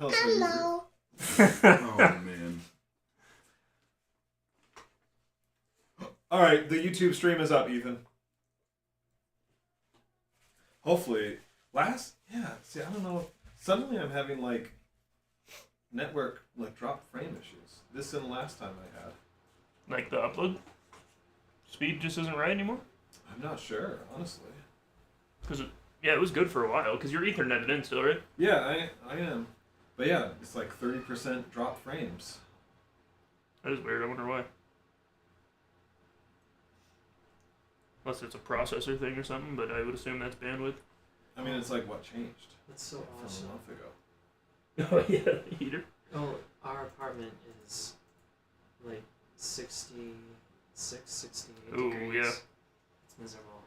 Hello. Oh, man. All right, the YouTube stream is up, Ethan. Hopefully, see, I don't know. Suddenly I'm having, like, network, like, drop frame issues. This and the last time I had. Like the upload speed just isn't right anymore? I'm not sure, honestly. Because it was good for a while, because you're Etherneted in still, right? Yeah, I am. But yeah, it's like 30% drop frames. That is weird, I wonder why. Unless it's a processor thing or something, but I would assume that's bandwidth. I mean, it's like what changed That's so from awesome. a month ago. Oh yeah, the heater. Oh, our apartment is like 66, 68 Ooh, degrees. yeah. It's miserable.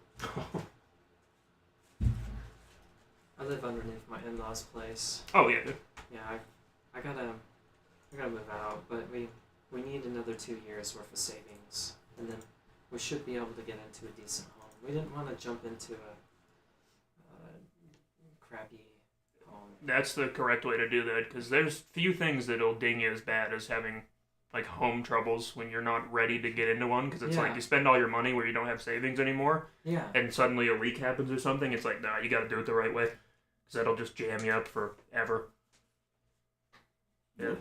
I live underneath my in-laws' place. Oh yeah. Yeah, I gotta move out, but we need another 2 years worth of savings, and then we should be able to get into a decent home. We didn't want to jump into a crappy home. That's the correct way to do that, because there's few things that'll ding you as bad as having like home troubles when you're not ready to get into one, because it's like you spend all your money where you don't have savings anymore, Yeah. and suddenly a leak happens or something. It's like, nah, you gotta do it the right way, because that'll just jam you up forever. Yeah.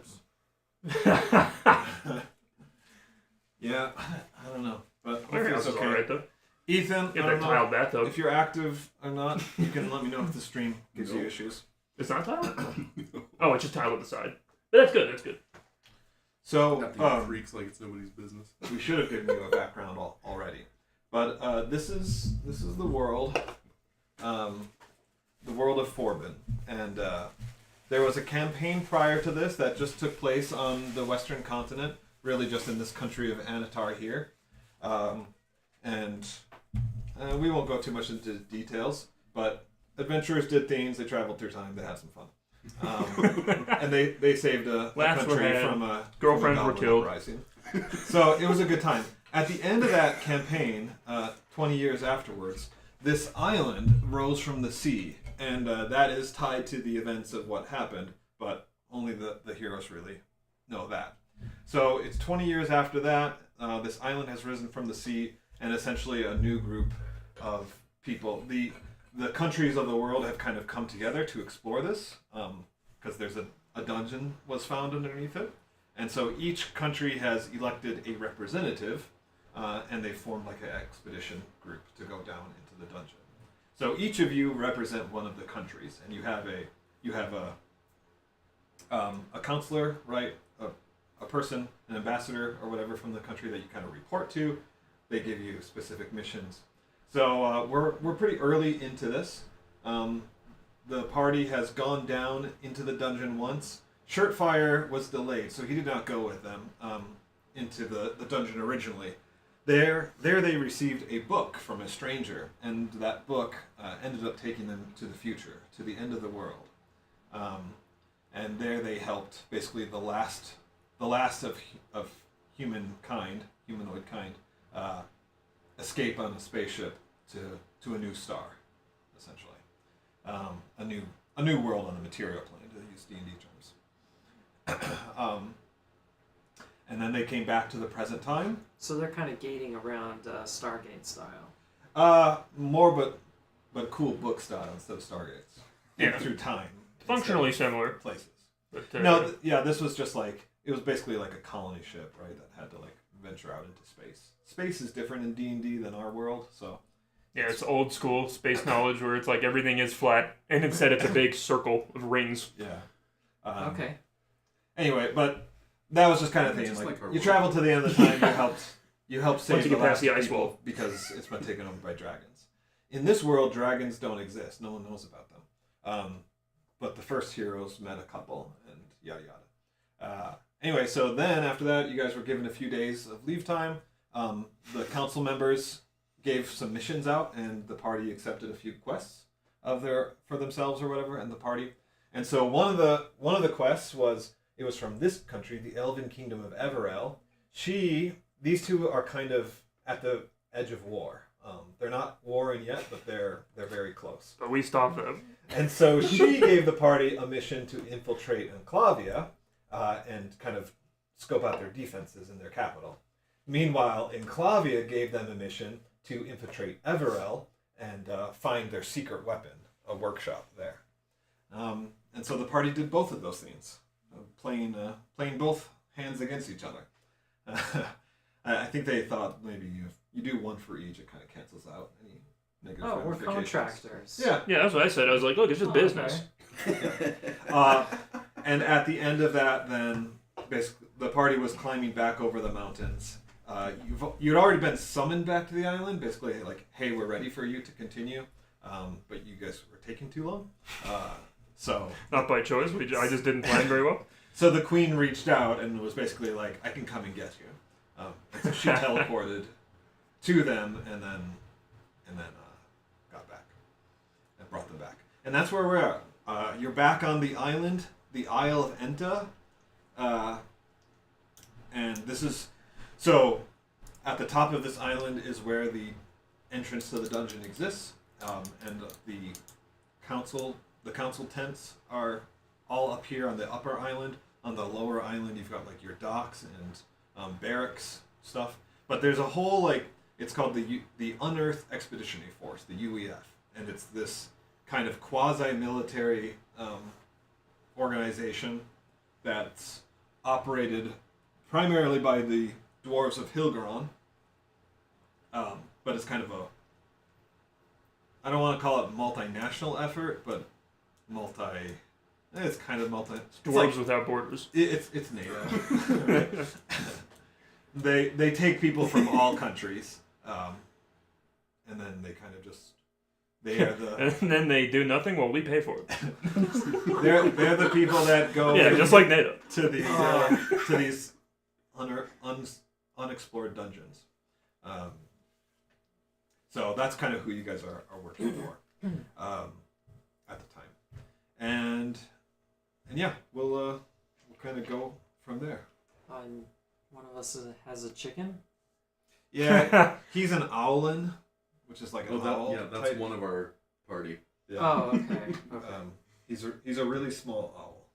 Yeah, I don't know, but Your hopefully house it's is okay. alright though. Ethan, You I have don't that know tiled bathtub. if you're active or not. You can let me know if the stream gives you issues. It's not tiled? Oh, it's just tiled at the side. But that's good, that's good. So, Nothing freaks like it's nobody's business. we should have given you a background already, but this is the world, the world of Forbin, and there was a campaign prior to this that just took place on the western continent, really just in this country of Anatar here, and we won't go too much into details, but adventurers did things, they traveled through time, they had some fun. And they saved a Laughs were country had. from a Girlfriends from a were goblin killed. uprising. So it was a good time. At the end of that campaign, 20 years afterwards, this island rose from the sea, and that is tied to the events of what happened, but only the heroes really know that. So it's 20 years after that, this island has risen from the sea, and essentially a new group of people. The countries of the world have kind of come together to explore this, because there's a dungeon was found underneath it. And so each country has elected a representative, and they formed like an expedition group to go down into the dungeon. So each of you represent one of the countries, and you have a counselor, right? A person, an ambassador or whatever from the country that you kind of report to. They give you specific missions. So we're pretty early into this. The party has gone down into the dungeon once. Shirtfire was delayed, so he did not go with them into the dungeon originally. There they received a book from a stranger, and that book ended up taking them to the future, to the end of the world. And there they helped basically the last of humanoid kind, escape on a spaceship to a new star, essentially, a new world on the material plane, to use D&D terms. And then they came back to the present time. So they're kind of gating around Stargate style. More but cool book style instead of Stargates. Yeah. Through time. Functionally instead of similar. places. But, No, this was just like, it was basically like a colony ship, right, that had to like venture out into space. Space is different in D&D than our world, so. yeah, it's old school space knowledge where it's like everything is flat, and instead it's a big circle of rings. Yeah. Okay. Anyway, but that was just kind of Just thing. like our You world. traveled to the end of the time. You helped save Once you the get past last the ice people wall. because it's been taken over by dragons. In this world, dragons don't exist. No one knows about them. But the first heroes met a couple, and yada yada. Anyway, so then after that, you guys were given a few days of leave time. The council members gave some missions out, and the party accepted a few quests for themselves or whatever, and the party. And so one of the quests was, it was from this country, the Elven Kingdom of Everell. These two are kind of at the edge of war. They're not warring yet, but they're very close. But we stopped them. And so she gave the party a mission to infiltrate Enclavia and kind of scope out their defenses in their capital. Meanwhile, Enclavia gave them a mission to infiltrate Everell and find their secret weapon, a workshop there. And so the party did both of those things, playing both hands against each other. I think they thought maybe you do one for each, it kind of cancels out any negative Oh, we're ramifications. contractors. Yeah. Yeah, that's what I said. I was like, look, it's just business. Okay. And at the end of that, then basically the party was climbing back over the mountains. You'd already been summoned back to the island, basically like, hey, we're ready for you to continue, but you guys were taking too long. So Not by choice. I just didn't plan very well. So the queen reached out and was basically like, I can come and get you. And so she teleported to them and then got back and brought them back. And that's where we're at. You're back on the island, the Isle of Aenta. And this is... So, at the top of this island is where the entrance to the dungeon exists. And the council tents are all up here on the upper island. On the lower island, you've got like your docks and barracks stuff. But there's a whole it's called the Unearthed Expeditionary Force, the UEF, and it's this kind of quasi-military organization that's operated primarily by the dwarves of Hilgeron. But it's kind of I don't want to call it multinational effort, but it's kind of multi. Dwarves without borders. It's NATO. They take people from all countries, and then they kind of they are the. And then they do nothing while we pay for it. they're the people that go. Yeah, just like NATO. To these unexplored dungeons. So that's kind of who you guys are working for at the time, and yeah, we'll kind of go from there. One of us has a chicken. Yeah, he's an owlin, which is like an owl. Yeah, that's type. one of our party. Yeah. Oh, okay. Okay. He's a really small owl,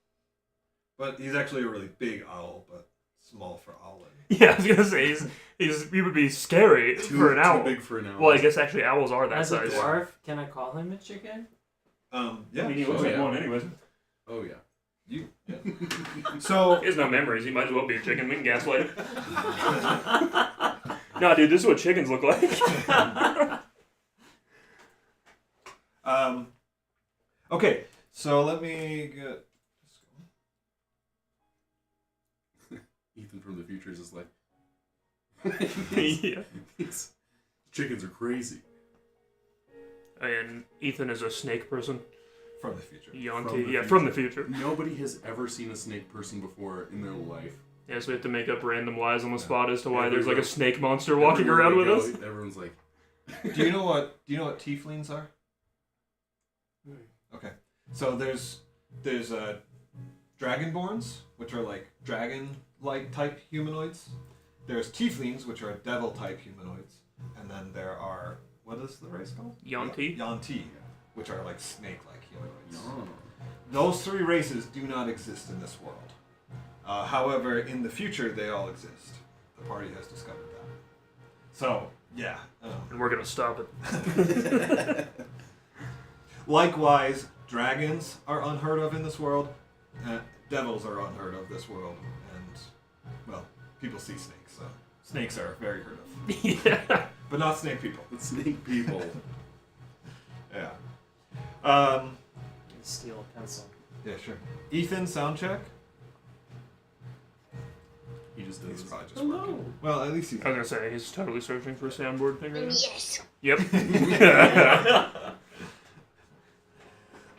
but he's actually a really big owl, but small for owlin. Yeah, I was gonna say he would be scary for an owl. Too big for an owl. Well, I guess actually owls are that As a size. dwarf, can I call him a chicken? Yeah. I mean, he looks like yeah. one anyways. Oh yeah. Yeah. So He has no memories. He might as well be a chicken. We can gaslight him. No, dude, this is what chickens look like. Okay, so let me get. Ethan from the future is just like. Yeah. These chickens are crazy. And Ethan is a snake person. From the future. From the future. Nobody has ever seen a snake person before in their life. Yeah, so we have to make up random lies on the spot as to why there's like Everywhere. a snake monster walking around with us. Everyone's like, Do you know what tieflings are? Okay, so there's dragonborns, which are like dragon-like type humanoids. There's tieflings, which are devil-type humanoids, and then there are what is the race called? Yuan-ti, which are like snake-like humanoids. no. Those three races do not exist in this world. However, in the future, they all exist. The party has discovered that. So, yeah. And we're gonna stop it. Likewise, dragons are unheard of in this world. Devils are unheard of this world. And, well, people see snakes, so snakes are very heard of. Yeah. But not snake people. The snake people. Yeah. Steal a pencil. Yeah, sure. Ethan, sound check? He just He's does. probably just working. Well, at least he's... I was gonna say he's totally searching for a soundboard thing right now. Yes. Yep.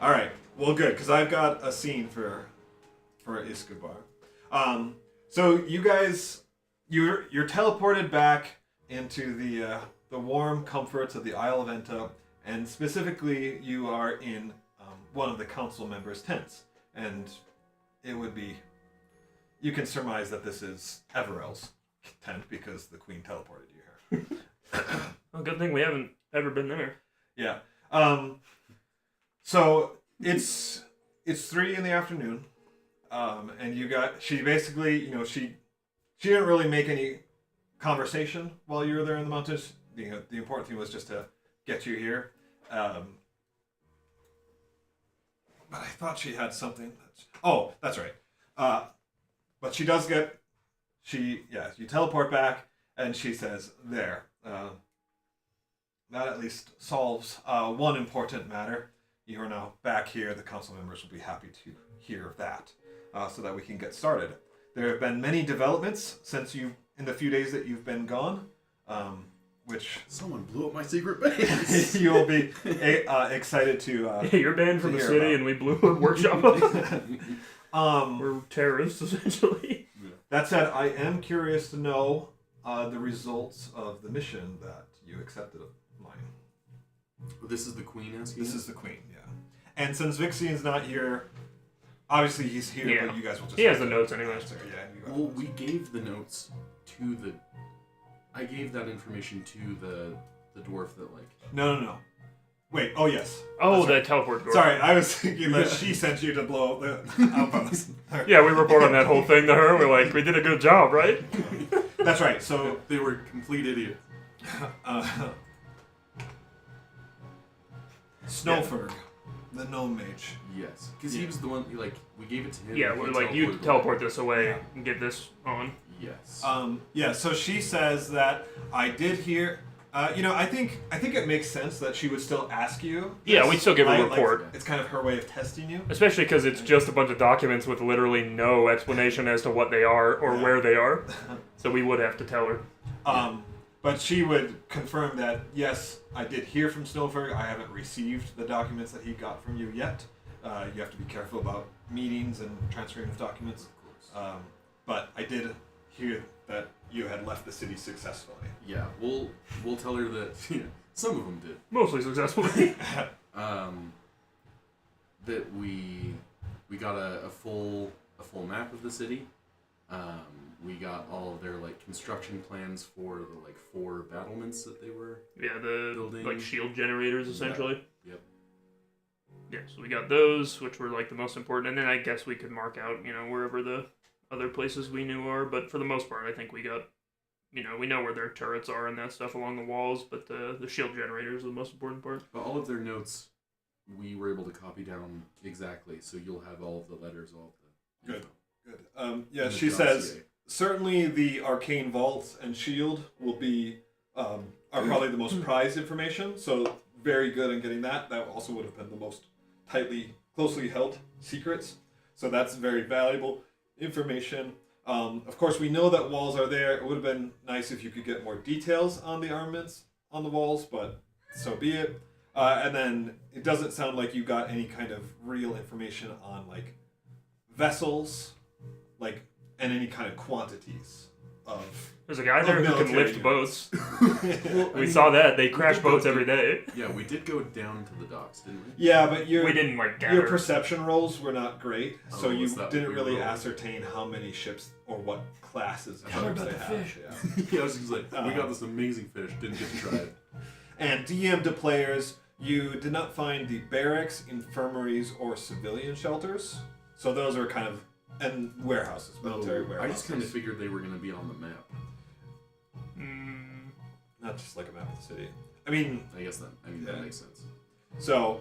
All right. Well, good, because I've got a scene for Escobar. So you guys, you're teleported back into the warm comforts of the Isle of Aenta, and specifically, you are in one of the council members' tents, and it would be. You can surmise that this is Everell's tent because the queen teleported you here. Well, good thing we haven't ever been there. Yeah. So it's 3 in the afternoon, and she basically, she didn't really make any conversation while you were there in the mountains. The important thing was just to get you here. But I thought she had something. That's right. But she does you teleport back, and she says, there. That at least solves one important matter. You are now back here. The council members will be happy to hear that, so that we can get started. There have been many developments in the few days that you've been gone, which Someone blew up my secret base. you will be excited to. You're banned from the city, about. and we blew a workshop up. We're terrorists, essentially. That said, I am curious to know the results of the mission that you accepted of mine. This is the queen asking? This is the queen, yeah. And since Vixian's not here, obviously he's here, Yeah. but you guys will just... He has the notes anyway. Yeah, you guys Well, will we gave the notes to the... I gave that information to the dwarf that, like... No. Wait, oh yes. Oh, That's right. that teleport door. Sorry, I was thinking that she sent you to blow up the outpost. Yeah, we report on that whole thing to her. We're like, we did a good job, right? That's right, so... They were complete idiots. Snowford, the gnome mage. Yes. Because he was the one, like, we gave it to him. Yeah, he we're like, you teleported teleport this away Yeah. and get this on. Yes. Yeah, so she says that I did hear... I think it makes sense that she would still ask you. Yeah, we'd still give her a right? report. Like, it's kind of her way of testing you. Especially because it's just a bunch of documents with literally no explanation as to what they are or Yeah. where they are. So we would have to tell her. But she would confirm that, yes, I did hear from Snowford. I haven't received the documents that he got from you yet. You have to be careful about meetings and transferring of documents. Of course. But I did hear that you had left the city successfully. Yeah, we'll tell her that some of them did. Mostly successfully. That we got a full map of the city. We got all of their like construction plans for the like 4 battlements that they were Yeah, the building. like shield generators, essentially. Yep. Yeah, so we got those, which were like the most important. And then I guess we could mark out, wherever the other places we knew are. But for the most part, I think we got... we know where their turrets are and that stuff along the walls, but the shield generators are the most important part. But all of their notes, we were able to copy down exactly, so you'll have all of the letters, all of the Good. info. Good. Yeah, And the she says, dossier. certainly the arcane vaults and shield will be, are probably the most prized information, so very good in getting that. That also would have been the most closely held secrets, so that's very valuable information. Of course, we know that walls are there. It would have been nice if you could get more details on the armaments on the walls, but so be it. And then it doesn't sound like you got any kind of real information on like vessels, like, and any kind of quantities of. There's a guy there who can military lift units. boats. We saw that. They crash boats every day. Yeah, we did go down to the docks, didn't we? Yeah, but We didn't like gather. your perception rolls were not great, so Oh, you was that didn't what we really rolled? ascertain how many ships or what classes of Tell her ships about they the have. fish. Yeah. Yeah, I was just like, we got this amazing fish, didn't get to try it. And DM to players, you did not find the barracks, infirmaries, or civilian shelters. So those are kind of and warehouses, military I warehouses. just kind of figured they were going to be on the map. Not just like a map of the city. I mean, I guess that Yeah. that makes sense. so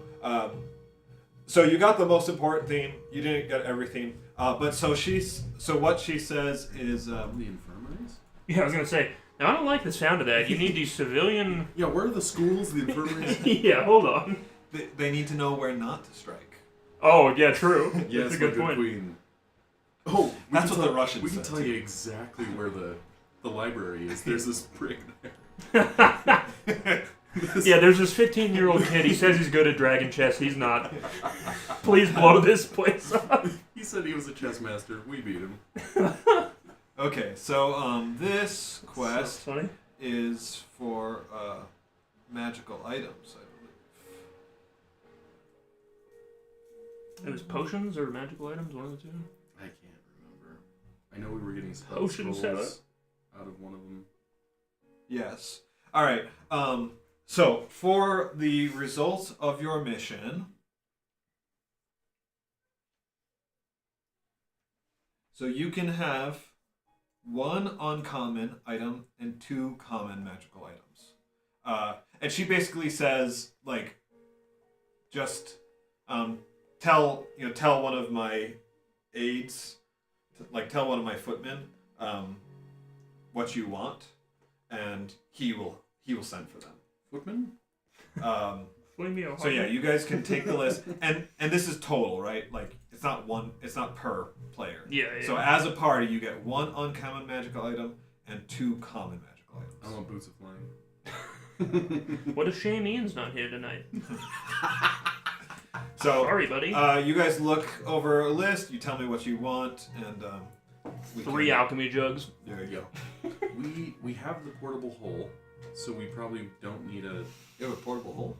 so you got the most important thing. You didn't get everything. But so what she says is The infirmaries? Yeah, I was gonna say. Now I don't like the sound of that. You need these civilian. Yeah, where are the schools, the infirmaries? Yeah, hold on. they need to know where not to strike. Oh yeah, true. Yes, That's a my good point. queen. Oh, we That's can what the tell- Russians We can said, tell too. you exactly where the library is. There's this brick there. Yeah, there's this 15-year-old kid. He says he's good at dragon chess. He's not. Please blow this place up. He said he was a chess master. We beat him. Okay, so this That's quest funny. is for magical items, I believe. It was potions or magical items, one of the two. I can't remember. I know we were getting spell Potion scrolls seller? out of one of them. Yes. All right. So for the results of your mission, so you can have 1 uncommon item and 2 common magical items. And she basically says, like, just tell one of my aides, like tell one of my footmen what you want, and he will send for them. Footman? So yeah, you guys can take the list, and this is total, right? Like it's not per player. Yeah. So as a party, you get 1 uncommon magical item and 2 common magical items. I want boots of flying. What if Shane Ian's not here tonight? So sorry, buddy. You guys look over a list. You tell me what you want, and 3 alchemy jugs. There you go. We have the portable hole, so we probably don't need a. You have a portable hole.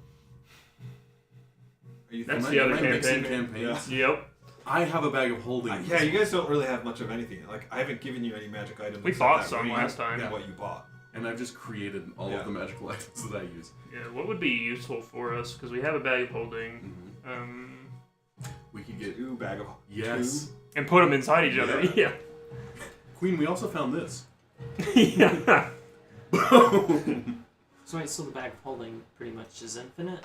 Are you That's thinking- the other am I mixing campaign. campaigns? Yep. I have a bag of holding. Yeah, you guys don't really have much of anything. Like I haven't given you any magic items. We except bought that some ring last time. and what you bought. And I've just created all Yeah. of the magical items that I use. Yeah. What would be useful for us? Because we have a bag of holding. We could get 2 bag of yes. And put them inside each other. Yeah. Queen, we also found this. Yeah. So wait, so the bag of holding pretty much is infinite?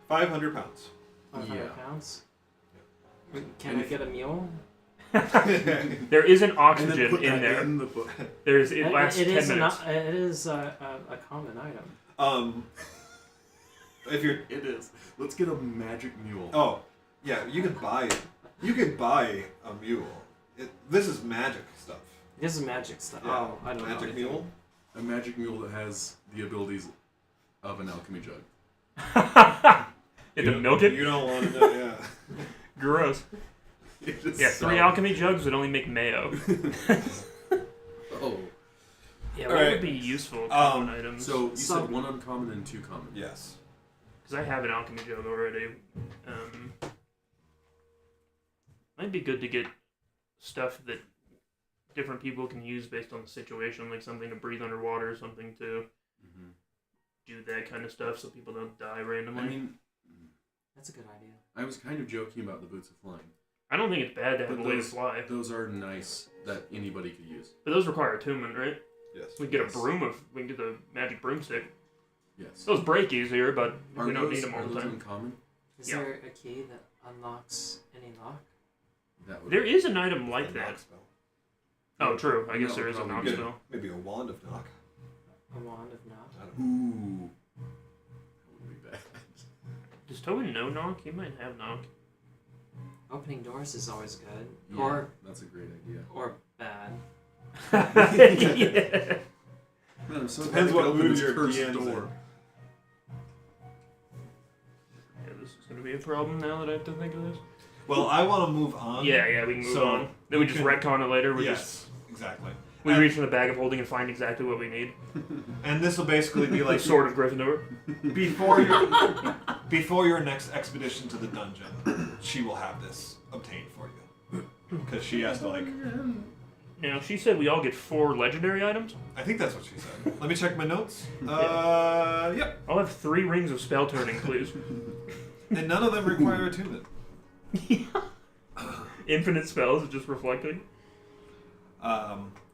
500 pounds. 500 Yeah. pounds? Can And I if- get a mule? There isn't And then oxygen put in that there. in the book. It lasts 10 minutes. It is a common item. If you're It is. Let's get a magic mule. oh yeah, you can buy it. You can buy a mule. This is magic stuff. It is magic stuff. Yeah. Oh, I don't know. Magic anything. mule. A magic mule that has the abilities of an alchemy jug. You have to milk it? You don't want to know. Yeah. Gross. It is Yeah, 3 so- alchemy jugs would only make mayo. Oh. Yeah, All what right. would be useful common items? So you So- said 1 uncommon and 2 common. Yes. Because I have an alchemy jug already. Might be good to get stuff that different people can use based on the situation, like something to breathe underwater, something to Mm-hmm. do that kind of stuff so people don't die randomly. I mean, That's a good idea. I was kind of joking about the boots of flying. I don't think it's bad to have But a way to those- fly. Those are nice that anybody could use. But those require attunement, right? Yes. We can get a broom we can get the magic broomstick. Yes. Those break easier, but Are we don't those, need them all are the those time. uncommon? Is Yeah. there a key that unlocks any lock? That would There is an item A like that. knock spell. Oh, true. I guess That there would is a probably knock be- spell. Maybe a wand of knock. A wand of knock? I don't know. Ooh. That would be bad. Does Tobin know knock? He might have knock. Opening doors is always good. Yeah, that's a great idea. Or bad. Yeah. Man, I'm so Depends glad what I could open mood this your cursed DM's door. Yeah, this is gonna be a problem now that I have to think of this. Well, I want to move on. Yeah, we can move So, on. Then we you just can- retcon it later. We Yes. Exactly. we And- reach in the bag of holding and find exactly what we need. And this will basically be Like like Sword of Gryffindor. before your next expedition to the dungeon, she will have this obtained for you. Because she has to like. Now she said we all get 4 legendary items. I think that's what she said. Let me check my notes. Yep. I'll have 3 rings of spell turning, please. And none of them require attunement. Infinite spells, just reflecting.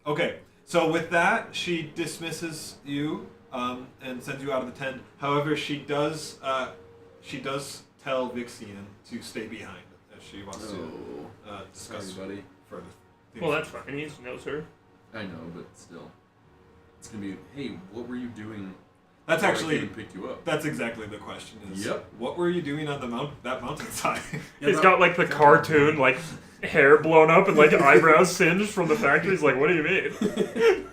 Okay. So with that, she dismisses you and sends you out of the tent. However, she does tell Vixian to stay behind as she wants to Oh, discuss sorry, buddy. further. things. Well, that's fine. He knows her. I know, but still. It's gonna be, hey, what were you doing? That's before I actually came and picked you up. that's exactly the question. Is Yep. what were you doing on that mountainside? Yeah, He's that- got like the cartoon, like hair blown up and like eyebrows singed from the factory. He's like, what do you mean?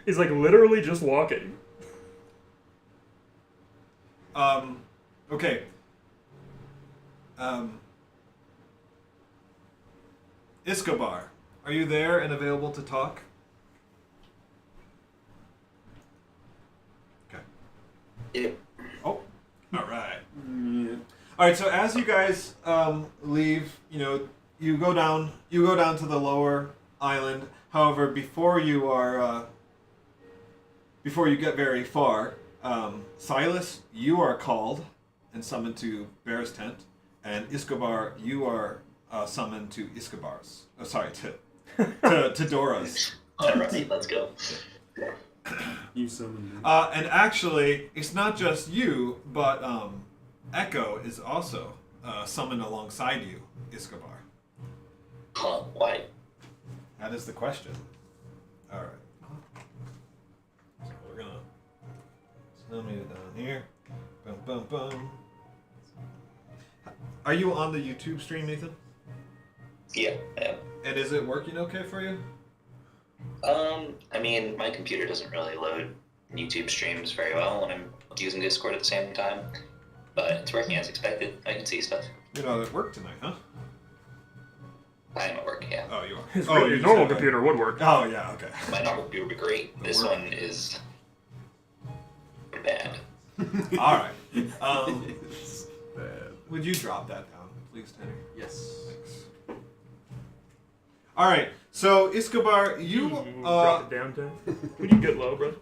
He's like literally just walking. Okay. Escobar, are you there and available to talk? Okay. Oh, all right. Yeah. All right. So as you guys leave, you go down to the lower island. However, before you are before you get very far, Silas, you are called and summoned to Bear's tent, and Iskobar, you are summoned to Iskobar's. Oh, sorry, to Dora's. Alright, let's go. You summoned me. And actually, it's not just you, but Echo is also summoned alongside you, Iskobar. Huh, why? That is the question. All right. So we're gonna slam you down here. Boom, boom, boom. Are you on the YouTube stream, Nathan? Yeah, yeah. And is it working okay for you? I mean, my computer doesn't really load YouTube streams very well when I'm using Discord at the same time, but it's working as expected. I can see stuff. You're not at work tonight, huh? I am at work, yeah. Oh, you are. His, oh, his you normal said that. computer would work. Oh, yeah, okay. My normal computer would be great. The This work. one is bad. All right. It's bad. Would you drop that down, please, Tanner? Yes. Thanks. All right. So, Iskobar, you drop it down, Tim. Would you get low, bro? Could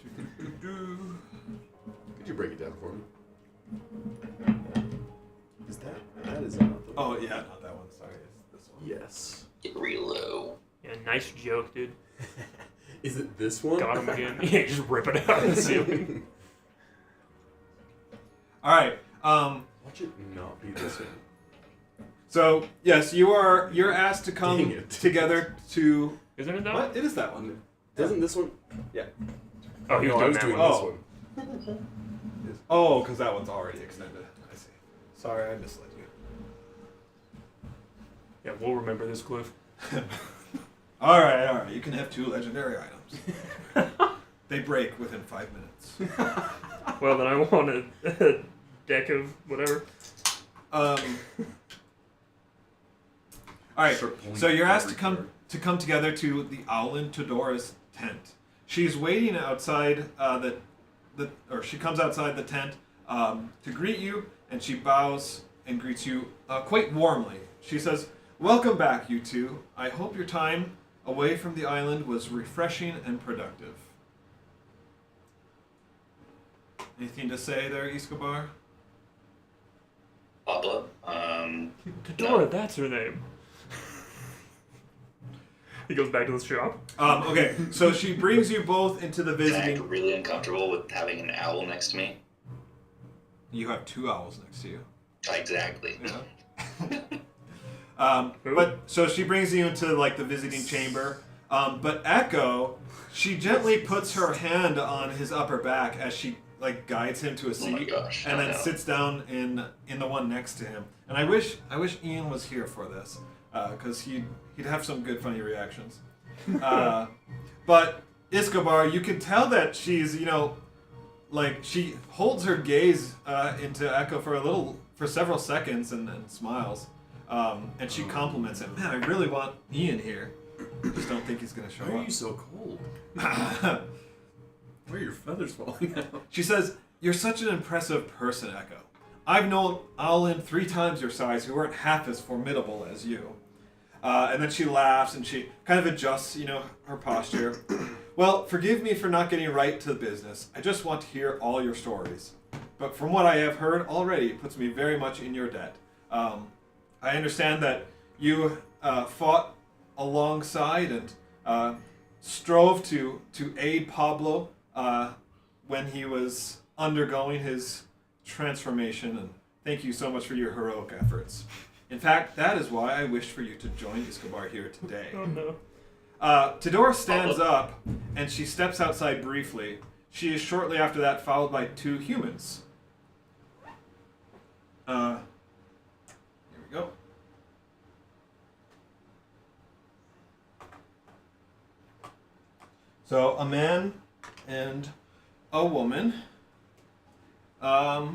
you break it down for me? Is that is not the Oh, yeah, not that one. Sorry, it's this one. Yes. Get real low. Yeah, nice joke, dude. Is it this one? Got him again. Yeah, just rip it out of the ceiling. All right. Watch it not be this one. So yes, you're asked to come Dang it. together to. Isn't it that What? one? It is that one. Doesn't this one? Yeah. Oh, he was No, I doing was that doing one. this Oh. one. Oh, because that one's already extended. I see. Sorry, I misled you. Yeah, we'll remember this, Cliff. All right. You can have 2 legendary items. They break within 5 minutes. Well, then I want a deck of whatever. All right. Start pulling So you're asked every to card. come together to the Owlin Todora's tent. She's waiting outside or she comes outside the tent to greet you, and she bows and greets you quite warmly. She says, "Welcome back, you two. I hope your time away from the island was refreshing and productive." Anything to say there, Escobar? Pablo, Todora, that's her name. He goes back to the shop. Okay, so she brings you both into the I'm visiting. really uncomfortable with having an owl next to me. You have 2 owls next to you. Exactly. Yeah. But so she brings you into like the visiting chamber. But Echo, she gently puts her hand on his upper back as she like guides him to a Oh my seat, gosh, and I then know. sits down in the one next to him. And I wish Ian was here for this, because he'd have some good funny reactions. But Escobar, you can tell that she's like she holds her gaze into Echo for several seconds and then smiles. And she compliments him. Man, I really want Ian here. Just don't think he's gonna show Why are up. you so cold? Why are your feathers falling out? She says, "You're such an impressive person, Echo. I've known Owlin 3 times your size who weren't half as formidable as you." And then she laughs and she kind of adjusts, her posture. "Well, forgive me for not getting right to the business. I just want to hear all your stories. But from what I have heard already, it puts me very much in your debt. I understand that you fought alongside and strove to aid Pablo when he was undergoing his transformation, and thank you so much for your heroic efforts. In fact, that is why I wished for you to join Escobar here today." Oh no. Tadora stands up and she steps outside briefly. She is shortly after that followed by 2 humans. Here we go. So a man and a woman. Lost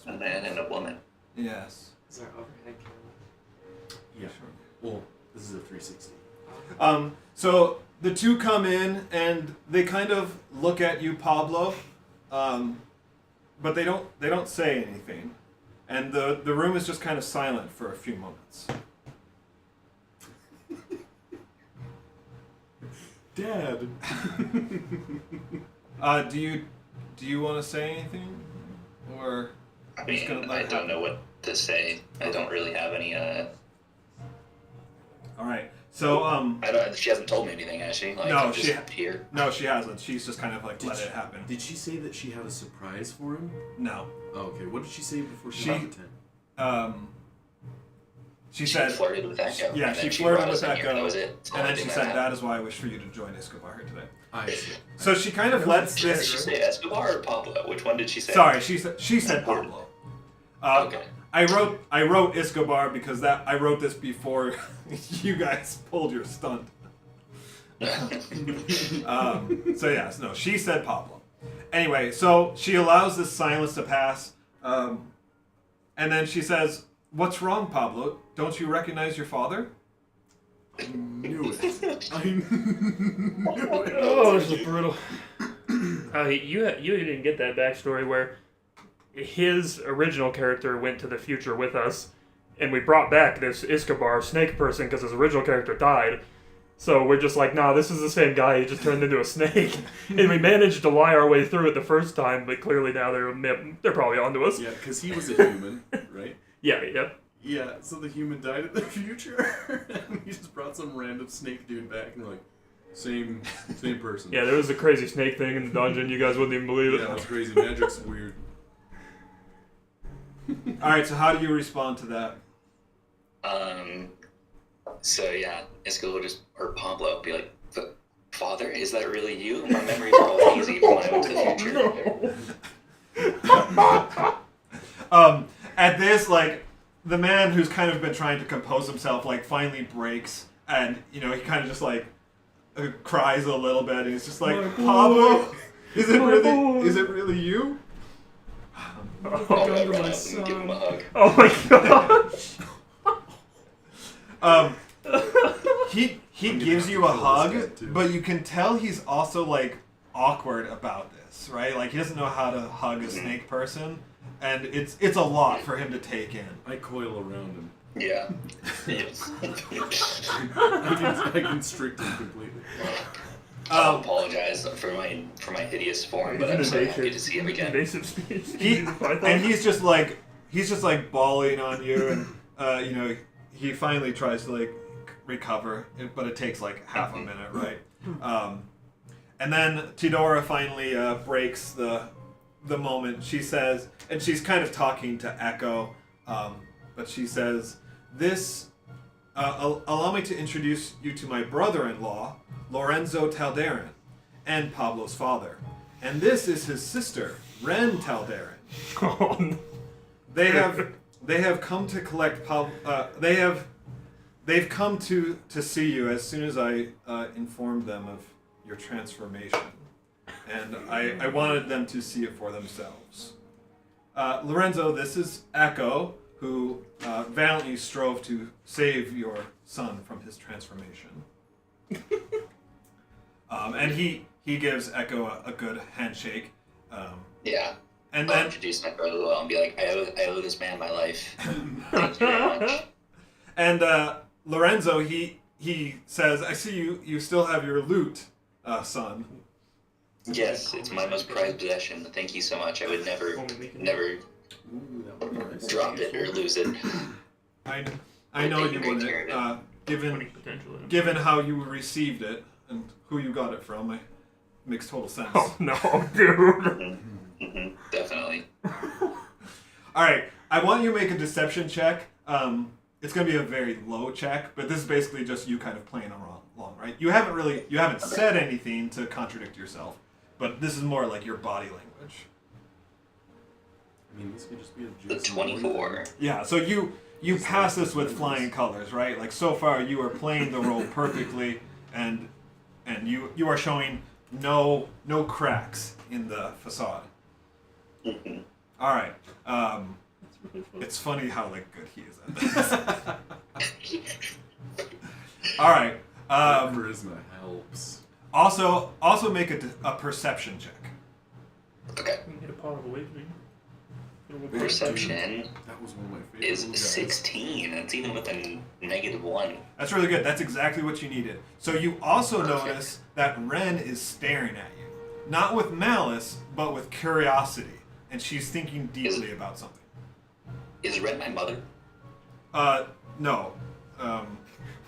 A my man place. and a woman. Yes. Is there overhead camera? Yeah. Well, this is a 360. So the 2 come in and they kind of look at you, Pablo, but they don't say anything, and the room is just kind of silent for a few moments. Dad. Do you want to say anything, or I I'm just gonna mean, let I it don't happen? know what to say. I don't really have any. All right. So I don't. She hasn't told me anything, has she? Like, No, I'm she just here. no, she hasn't. She's just kind of like Did let she- it happen. Did she say that she had a surprise for him? No. Oh, okay. What did she say before she She- left the tent? She She said, flirted with Echo. yeah, and then she flirted brought us with in here, Echo, That was it. That's the and then only she thing said, that "That is why I wish for you to join Escobar here today." I see. So she kind of lets happened. Did this. she say Escobar or Pablo? Which one did she say? Sorry, she said Pablo. Okay. I wrote Escobar because I wrote this before you guys pulled your stunt. So yes, no, she said Pablo. Anyway, so she allows this silence to pass, and then she says, "What's wrong, Pablo? Don't you recognize your father?" Knew it. I knew it. Oh, this is brutal. You didn't get that backstory where his original character went to the future with us, and we brought back this Escobar snake person because his original character died. So we're just like, nah, this is the same guy. He just turned into a snake, and we managed to lie our way through it the first time. But clearly now they're probably onto us. Yeah, because he was a human, right? Yeah. Yeah, so the human died in the future, and we just brought some random snake dude back, and we're like, same person. Yeah, there was a crazy snake thing in the dungeon. You guys wouldn't even believe it. Yeah, that's crazy. Magic's weird. All right, so how do you respond to that? So yeah, Escobar or Pablo be like, "Father, is that really you? My memories are all hazy from when I went to the future." At this, like, the man who's kind of been trying to compose himself, like, finally breaks, and, he kind of just, like, cries a little bit, and he's just like, "Pablo, is it really you?" I'll go run up and give him a hug. Oh my gosh. He gives you a hug, but you can tell he's also, like, awkward about this, right? Like, he doesn't know how to hug a snake person, and it's a lot for him to take in. I coil around him. Yeah. I constrict him completely. I'll apologize for my hideous form, but I'm so happy to see him again. Invasive species. He's just like bawling on you, and he finally tries to like recover, but it takes like half a minute, right? And then Tidora finally breaks the moment. She says, and she's kind of talking to Echo, but she says, "This, allow me to introduce you to my brother-in-law, Lorenzo Taldarin, and Pablo's father. And this is his sister, Ren Taldarin. Oh, no. They have come to collect they've come to see you as soon as I informed them of your transformation, and I wanted them to see it for themselves. Lorenzo, this is Echo, who valiantly strove to save your son from his transformation." And he gives Echo a good handshake. Yeah. And I'll then introduce my brother well and be like, I owe this man my life. Thank you very much. And Lorenzo, he says, "I see you still have your lute, son." Yes, it's my most prized possession. Thank you so much. I would never Ooh, that would be nice. drop it or lose it. I know you wouldn't. Given how you received it and who you got it from, it makes total sense. Oh no, dude. Definitely. All right, I want you to make a deception check. It's going to be a very low check, but this is basically just you kind of playing along, right? You haven't said anything to contradict yourself, but this is more like your body language. I mean, this could just be a The Jason 24. Yeah, so you pass this with flying colors, right? Like, so far you are playing the role perfectly, and you are showing no cracks in the facade. All right. It's funny how like good he is at this. All right. Charisma helps. Also make a perception check. Okay. You can get a pot of awakening. Perception That was one of my favorite is little guys. 16. That's even with a -1. That's really good. That's exactly what you needed. So you also Perfect. notice that Ren is staring at you. Not with malice, but with curiosity. And she's thinking deeply about something. Is Red my mother? No.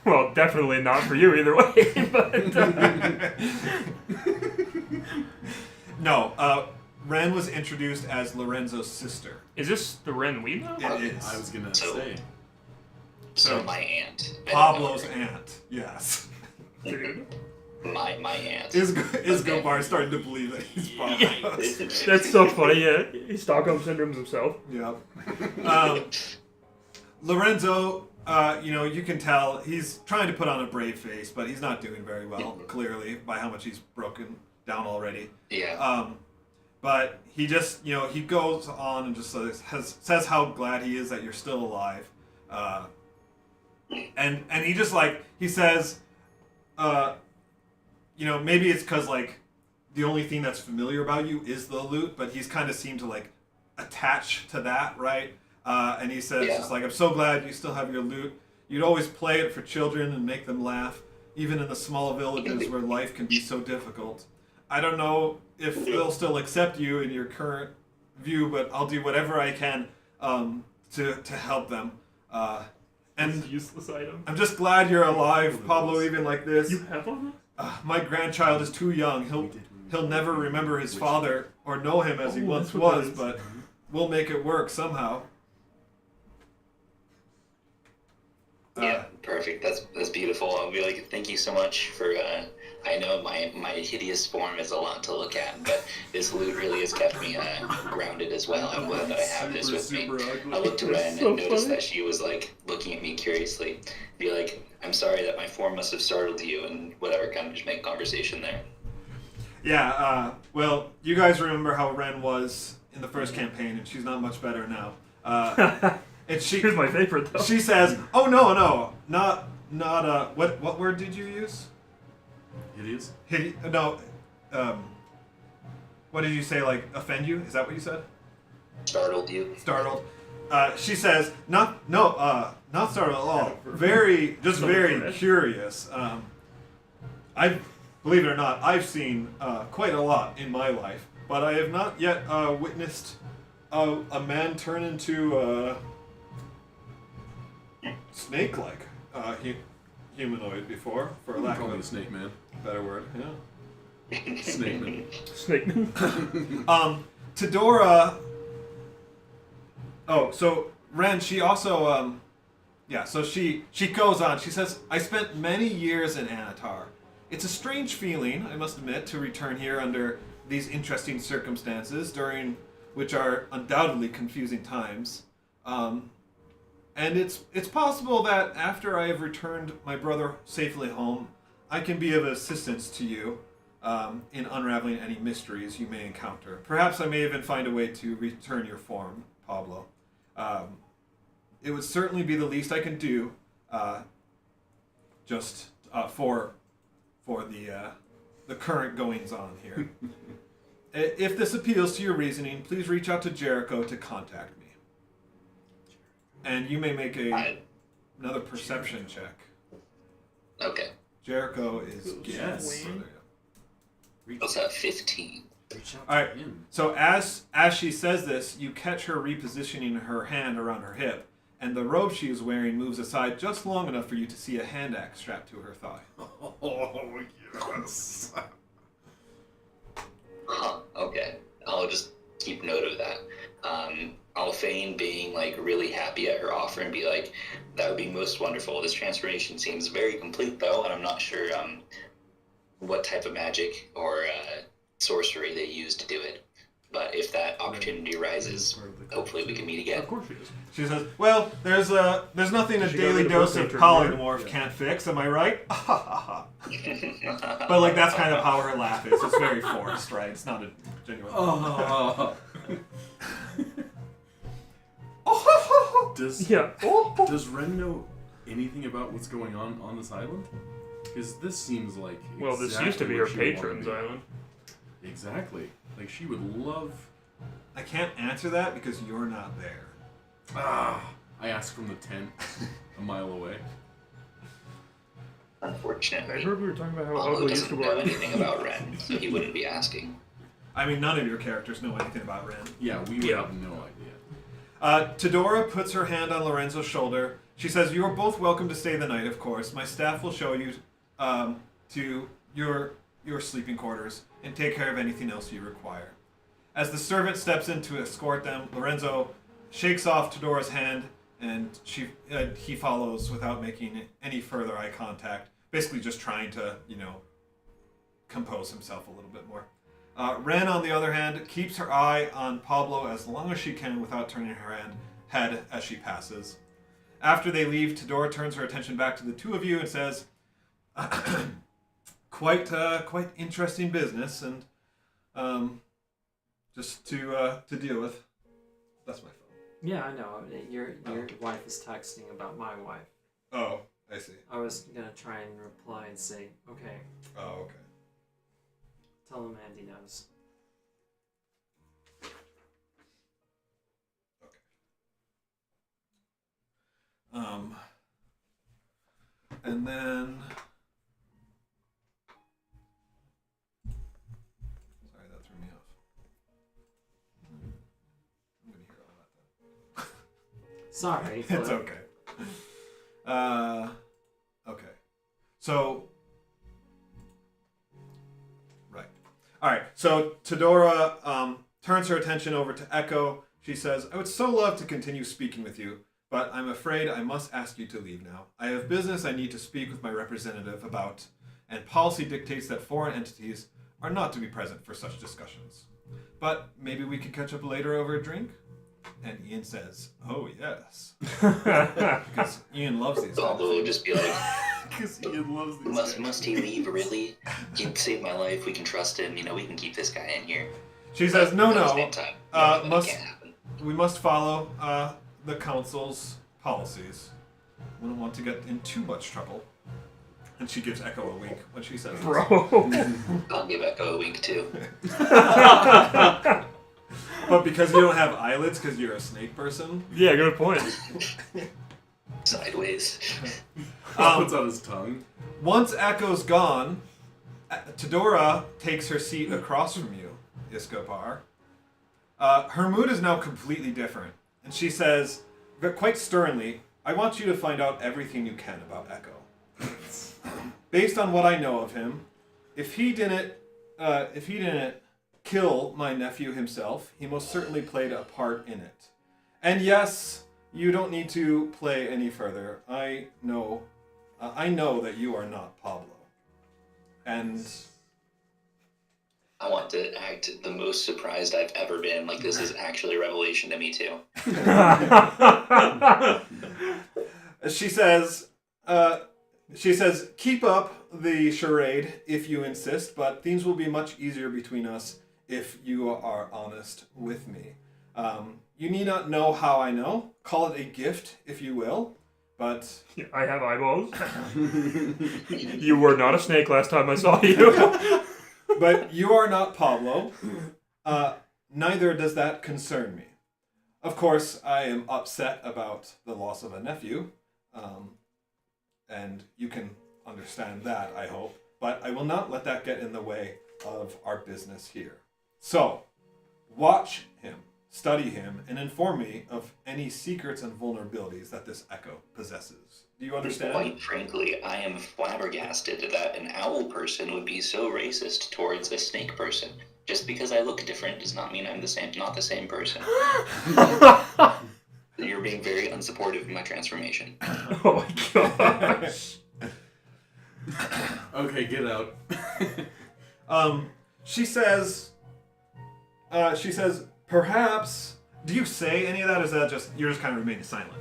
Well, definitely not for you either way. But No, Ren was introduced as Lorenzo's sister. is this the Ren we know? It is. I was gonna So- say. So my aunt. I don't know Pablo's her. aunt. Yes. Dude. My aunt. Is Okay. Gobar starting to believe that he's Pablo's? That's so funny, yeah. He Stockholm syndromes himself. Yep. Lorenzo, you can tell he's trying to put on a brave face, but he's not doing very well, clearly, by how much he's broken down already. Yeah. But he just, he goes on and just says how glad he is that you're still alive. And he just, he says, maybe it's because, the only thing that's familiar about you is the loot, but he's kind of seemed to, attach to that, right? And he says, Yeah. just I'm so glad you still have your loot. You'd always play it for children and make them laugh, even in the small villages where life can be so difficult. I don't know if they'll still accept you in your current view, but I'll do whatever I can to help them. And Useless item. I'm just glad you're alive, Pablo, even like this. You have one? My grandchild is too young. He'll never remember his father or know him as he once that's what was, it is. but we'll make it work somehow. Yeah, perfect. That's beautiful. I'll be like, thank you so much for. I know my hideous form is a lot to look at, but this loot really has kept me grounded as well. I'm glad that I have this with me. I looked to Ren so and noticed funny. that she was looking at me curiously. Be like, I'm sorry that my form must have startled you, and whatever. Kind of just make conversation there. Yeah, well, you guys remember how Ren was in the first campaign, and she's not much better now. And Here's my favorite, though. she says, "Oh no, not what word did you use? Hideous? No, what did you say? Offend you? Is that what you said? Startled you? Startled. She says, not startled at all. Very fresh. curious. I believe it or not, I've seen quite a lot in my life, but I have not yet witnessed a man turn into snake-like humanoid before, for lack Call of me a snake man. a better word. Yeah. Snake man. Snakeman. Tadora. Oh, so Ren, she also, so she goes on. She says, I spent many years in Anatar. It's a strange feeling, I must admit, to return here under these interesting circumstances, during which are undoubtedly confusing times. And it's possible that after I have returned my brother safely home, I can be of assistance to you in unraveling any mysteries you may encounter. Perhaps I may even find a way to return your form, Pablo. It would certainly be the least I can do, just for the current goings on here. If this appeals to your reasoning, please reach out to Jericho to contact me. And you may make another perception check. Okay. Jericho is Yes. further, yeah. What's that? 15. Reach out All right. to him. So as she says this, you catch her repositioning her hand around her hip, and the robe she is wearing moves aside just long enough for you to see a hand axe strapped to her thigh. Oh, yes. Huh. Okay. I'll just keep note of that. I'll feign being really happy at her offer and be like, that would be most wonderful. This transformation seems very complete though, and I'm not sure what type of magic or sorcery they use to do it. But if that opportunity arises, hopefully we can meet again. Of course she is. She says, "Well, there's nothing a She got daily rid of dose her of patron polymorph there. can't fix. Am I right?" But that's kind of how her laugh is. It's very forced, right? It's not a genuine. Does Yeah. Does Ren know anything about what's going on this island? Because this seems like Well, this exactly used to be where her she would wanna patron's be. island. Exactly. She would love I can't answer that because you're not there. I asked from the tent a mile away. I Unfortunately, heard we were talking about how Pablo ugly doesn't know Escobar is. anything about Ren, so he wouldn't be asking. I mean, none of your characters know anything about Ren. Yeah, we would Yeah. have no idea. Tadora puts her hand on Lorenzo's shoulder. She says, "You are both welcome to stay the night, of course. My staff will show you to your sleeping quarters and take care of anything else you require." As the servant steps in to escort them, Lorenzo shakes off Tadora's hand, and he follows without making any further eye contact. Basically, just trying to, compose himself a little bit more. Ren, on the other hand, keeps her eye on Pablo as long as she can without turning her head as she passes. After they leave, Tadora turns her attention back to the two of you and says, quite interesting business, and just to deal with. That's my phone. Yeah, I know. Your wife is texting about my wife. Oh, I see. I was gonna try and reply and say, okay, Oh, okay. tell him Andy knows. And then... Sorry, that threw me off. I'm going to hear all that then. Sorry. It's okay. Okay. So... Right. Alright, so Tadora turns her attention over to Echo. She says, "I would so love to continue speaking with you, but I'm afraid I must ask you to leave now. I have business I need to speak with my representative about, and policy dictates that foreign entities are not to be present for such discussions. But maybe we could catch up later over a drink?" And Ian says, "Oh, yes." Because Ian loves these Pablo will guys. just be like, Because Ian loves these guys. must he leave, really? He saved my life, we can trust him, we can keep this guy in here. She says, But at the no. same time, it Must can't happen. we must follow the council's policies. We don't want to get in too much trouble." And she gives Echo a wink when she says this. Bro. I'll give Echo a wink, too. But because you don't have eyelids because you're a snake person. Yeah, good point. Sideways. Puts out his tongue. Once Echo's gone, Tadora takes her seat across from you, Escobar. Her mood is now completely different, and she says, quite sternly, "I want you to find out everything you can about Echo. Based on what I know of him, if he didn't kill my nephew himself, he most certainly played a part in it. And yes, you don't need to play any further. I know that you are not Pablo. And I want to act the most surprised I've ever been. Like, this is actually a revelation to me, too. she says, keep up the charade if you insist, but things will be much easier between us if you are honest with me. You need not know how I know. Call it a gift, if you will. But I have eyeballs. You were not a snake last time I saw you. but you are not Pablo. Neither does that concern me. Of course, I am upset about the loss of a nephew, and you can understand that, I hope. But I will not let that get in the way of our business here. So, watch him, study him, and inform me of any secrets and vulnerabilities that this Echo possesses. Do you understand? Quite frankly, I am flabbergasted that an owl person would be so racist towards a snake person. Just because I look different does not mean I'm not the same person. You're being very unsupportive of my transformation. Oh my gosh. Okay, get out. She says, perhaps, do you say any of that, or is that just, you're just kind of remaining silent?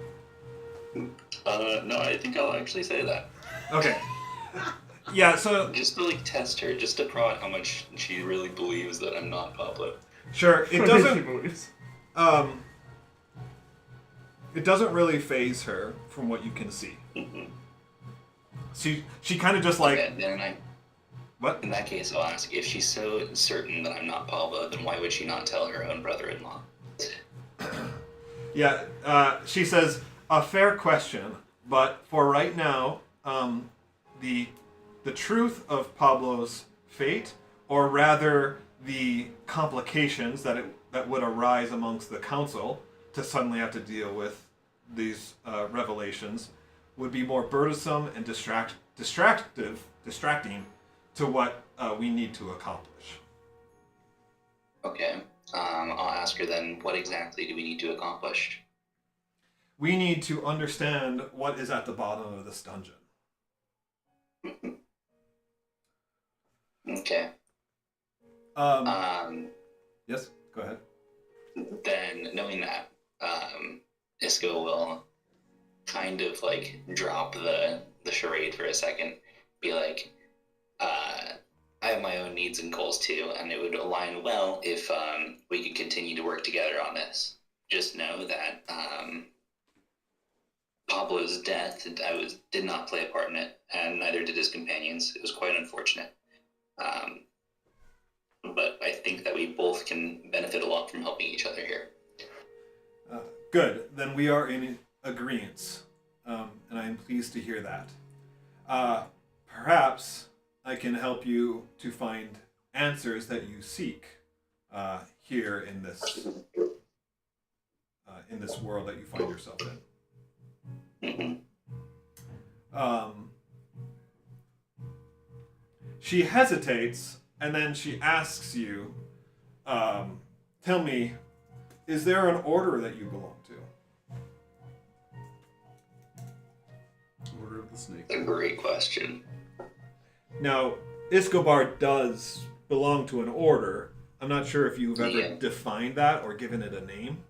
No, I think I'll actually say that. Okay. Yeah, so, Just to, test her, just to prod how much she really believes that I'm not Pablo. sure, it She doesn't, believes. it doesn't really faze her from what you can see. Mhm. She kind of just like, And then I What? In that case, I'll ask, if she's so certain that I'm not Pablo, then why would she not tell her own brother-in-law? Yeah, she says, a fair question, but for right now, the truth of Pablo's fate, or rather the complications that would arise amongst the council to suddenly have to deal with these revelations, would be more burdensome and distracting to what we need to accomplish. Okay. I'll ask her then, what exactly do we need to accomplish? We need to understand what is at the bottom of this dungeon. Okay. Yes, go ahead. Then, knowing that, Isco will kind of like drop the charade for a second, be like, I have my own needs and goals too, and it would align well if we could continue to work together on this. Just know that Pablo's death, did not play a part in it, and neither did his companions. It was quite unfortunate. But I think that we both can benefit a lot from helping each other here. Good. Then we are in agreement, and I am pleased to hear that. Perhaps I can help you to find answers that you seek here in this world that you find yourself in. She hesitates, and then she asks you, tell me, is there an order that you belong to? Order of the Snake. A great question. Now, Escobar does belong to an order. I'm not sure if you've ever defined that or given it a name.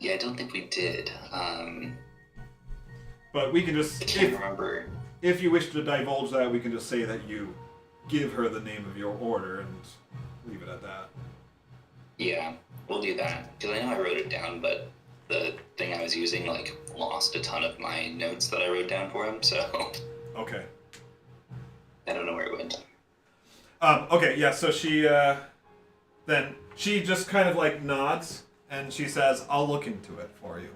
Yeah, I don't think we did. But we can just, I can't remember. if you wish to divulge that, we can just say that you give her the name of your order and leave it at that. Yeah, we'll do that. Because I know I wrote it down, but the thing I was using, like, lost a ton of my notes that I wrote down for him, so Okay. I don't know where it went. Okay, yeah, so she, then she just kind of like nods and she says, I'll look into it for you.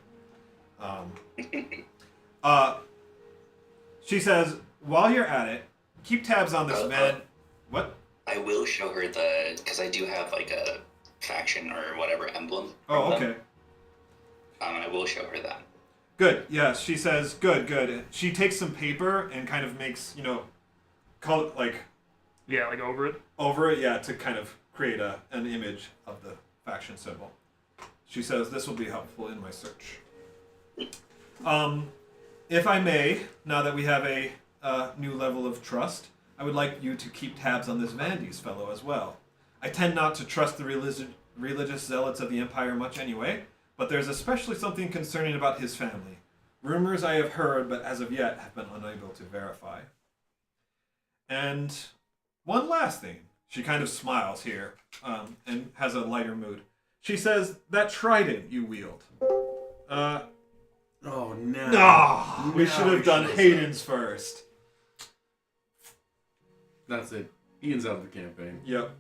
She says, while you're at it, keep tabs on this man. What? I will show her because I do have, like, a faction or whatever emblem. Oh, from okay. them. I will show her that. Good, yeah, she says, good. She takes some paper and kind of makes, call it like Yeah, like over it. over it, yeah, to kind of create an image of the faction symbol. She says, this will be helpful in my search. If I may, now that we have a new level of trust, I would like you to keep tabs on this Vandes fellow as well. I tend not to trust the religious zealots of the Empire much anyway, but there's especially something concerning about his family. Rumors I have heard, but as of yet have been unable to verify. And one last thing. She kind of smiles here, and has a lighter mood. She says, that trident you wield. Oh, no. No! We should have done Hayden's first. That's it. Ian's out of the campaign. Yep.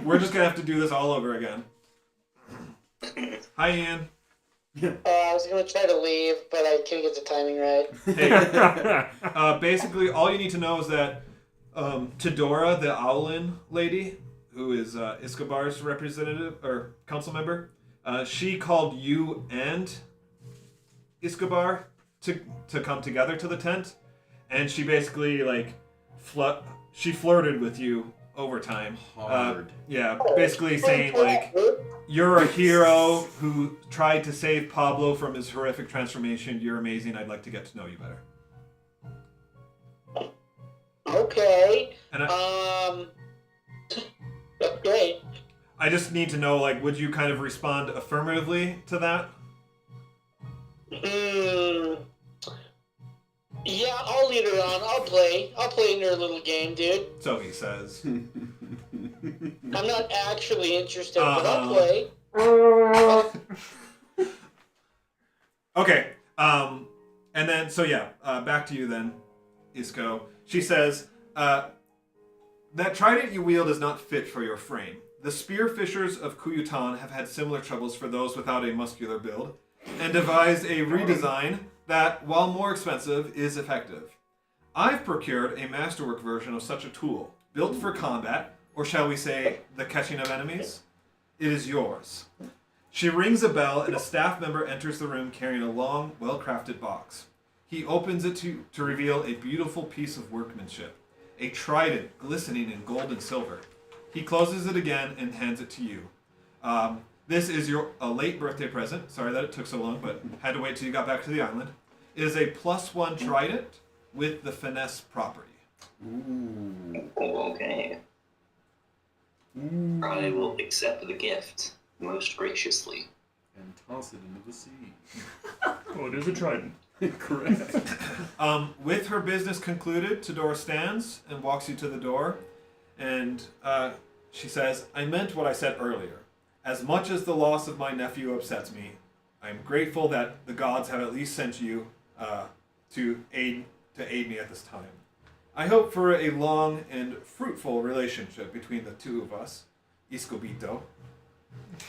We're just gonna have to do this all over again. Hi, Ian. I was gonna try to leave, but I couldn't get the timing right. Hey, basically, all you need to know is that Tedora, the Owlin lady, who is Escobar's representative or council member, she called you and Escobar to come together to the tent, and she basically like she flirted with you over time. Hard. Yeah, basically saying like, you're a hero who tried to save Pablo from his horrific transformation. You're amazing. I'd like to get to know you better. Okay. And That's great. I just need to know, like, would you kind of respond affirmatively to that? Yeah, I'll lead her on. I'll play in her little game, dude. So he says. I'm not actually interested, but I'll play. Okay. And then, so yeah, back to you then, Isco. She says, That trident you wield is not fit for your frame. The spear fishers of Kuyutan have had similar troubles for those without a muscular build, and devised a redesign that, while more expensive, is effective. I've procured a masterwork version of such a tool, built for combat, or shall we say, the catching of enemies. It is yours. She rings a bell, and a staff member enters the room carrying a long, well-crafted box. He opens it to reveal a beautiful piece of workmanship, a trident glistening in gold and silver. He closes it again and hands it to you. This is a late birthday present. Sorry that it took so long, but had to wait till you got back to the island. It is a +1 trident with the finesse property. Ooh. Okay. I will accept the gift most graciously. And toss it into the sea. Oh, it is a trident. Correct. With her business concluded, Tadora stands and walks you to the door, and she says, I meant what I said earlier. As much as the loss of my nephew upsets me, I am grateful that the gods have at least sent you to aid me at this time. I hope for a long and fruitful relationship between the two of us, Iscobito.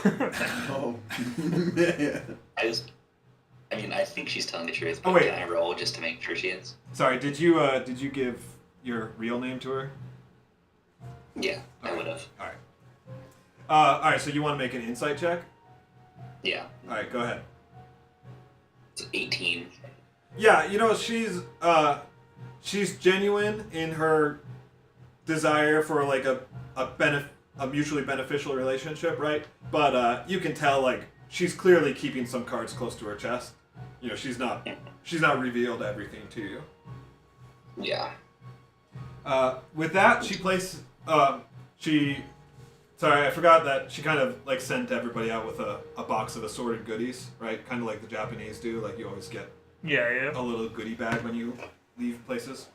Oh, man. I think she's telling the truth, but Oh, wait. can I roll just to make sure she is? Sorry, did you give your real name to her? Yeah, I would have. All right. All right. So you want to make an insight check? Yeah, All right. Go ahead. it's 18. Yeah, she's genuine in her desire for like a mutually beneficial relationship, right? But you can tell like she's clearly keeping some cards close to her chest. She's not revealed everything to you. Yeah. With that, sorry, I forgot that she kind of like sent everybody out with a box of assorted goodies, right? Kind of like the Japanese do. Like you always get Yeah. a little goodie bag when you leave places.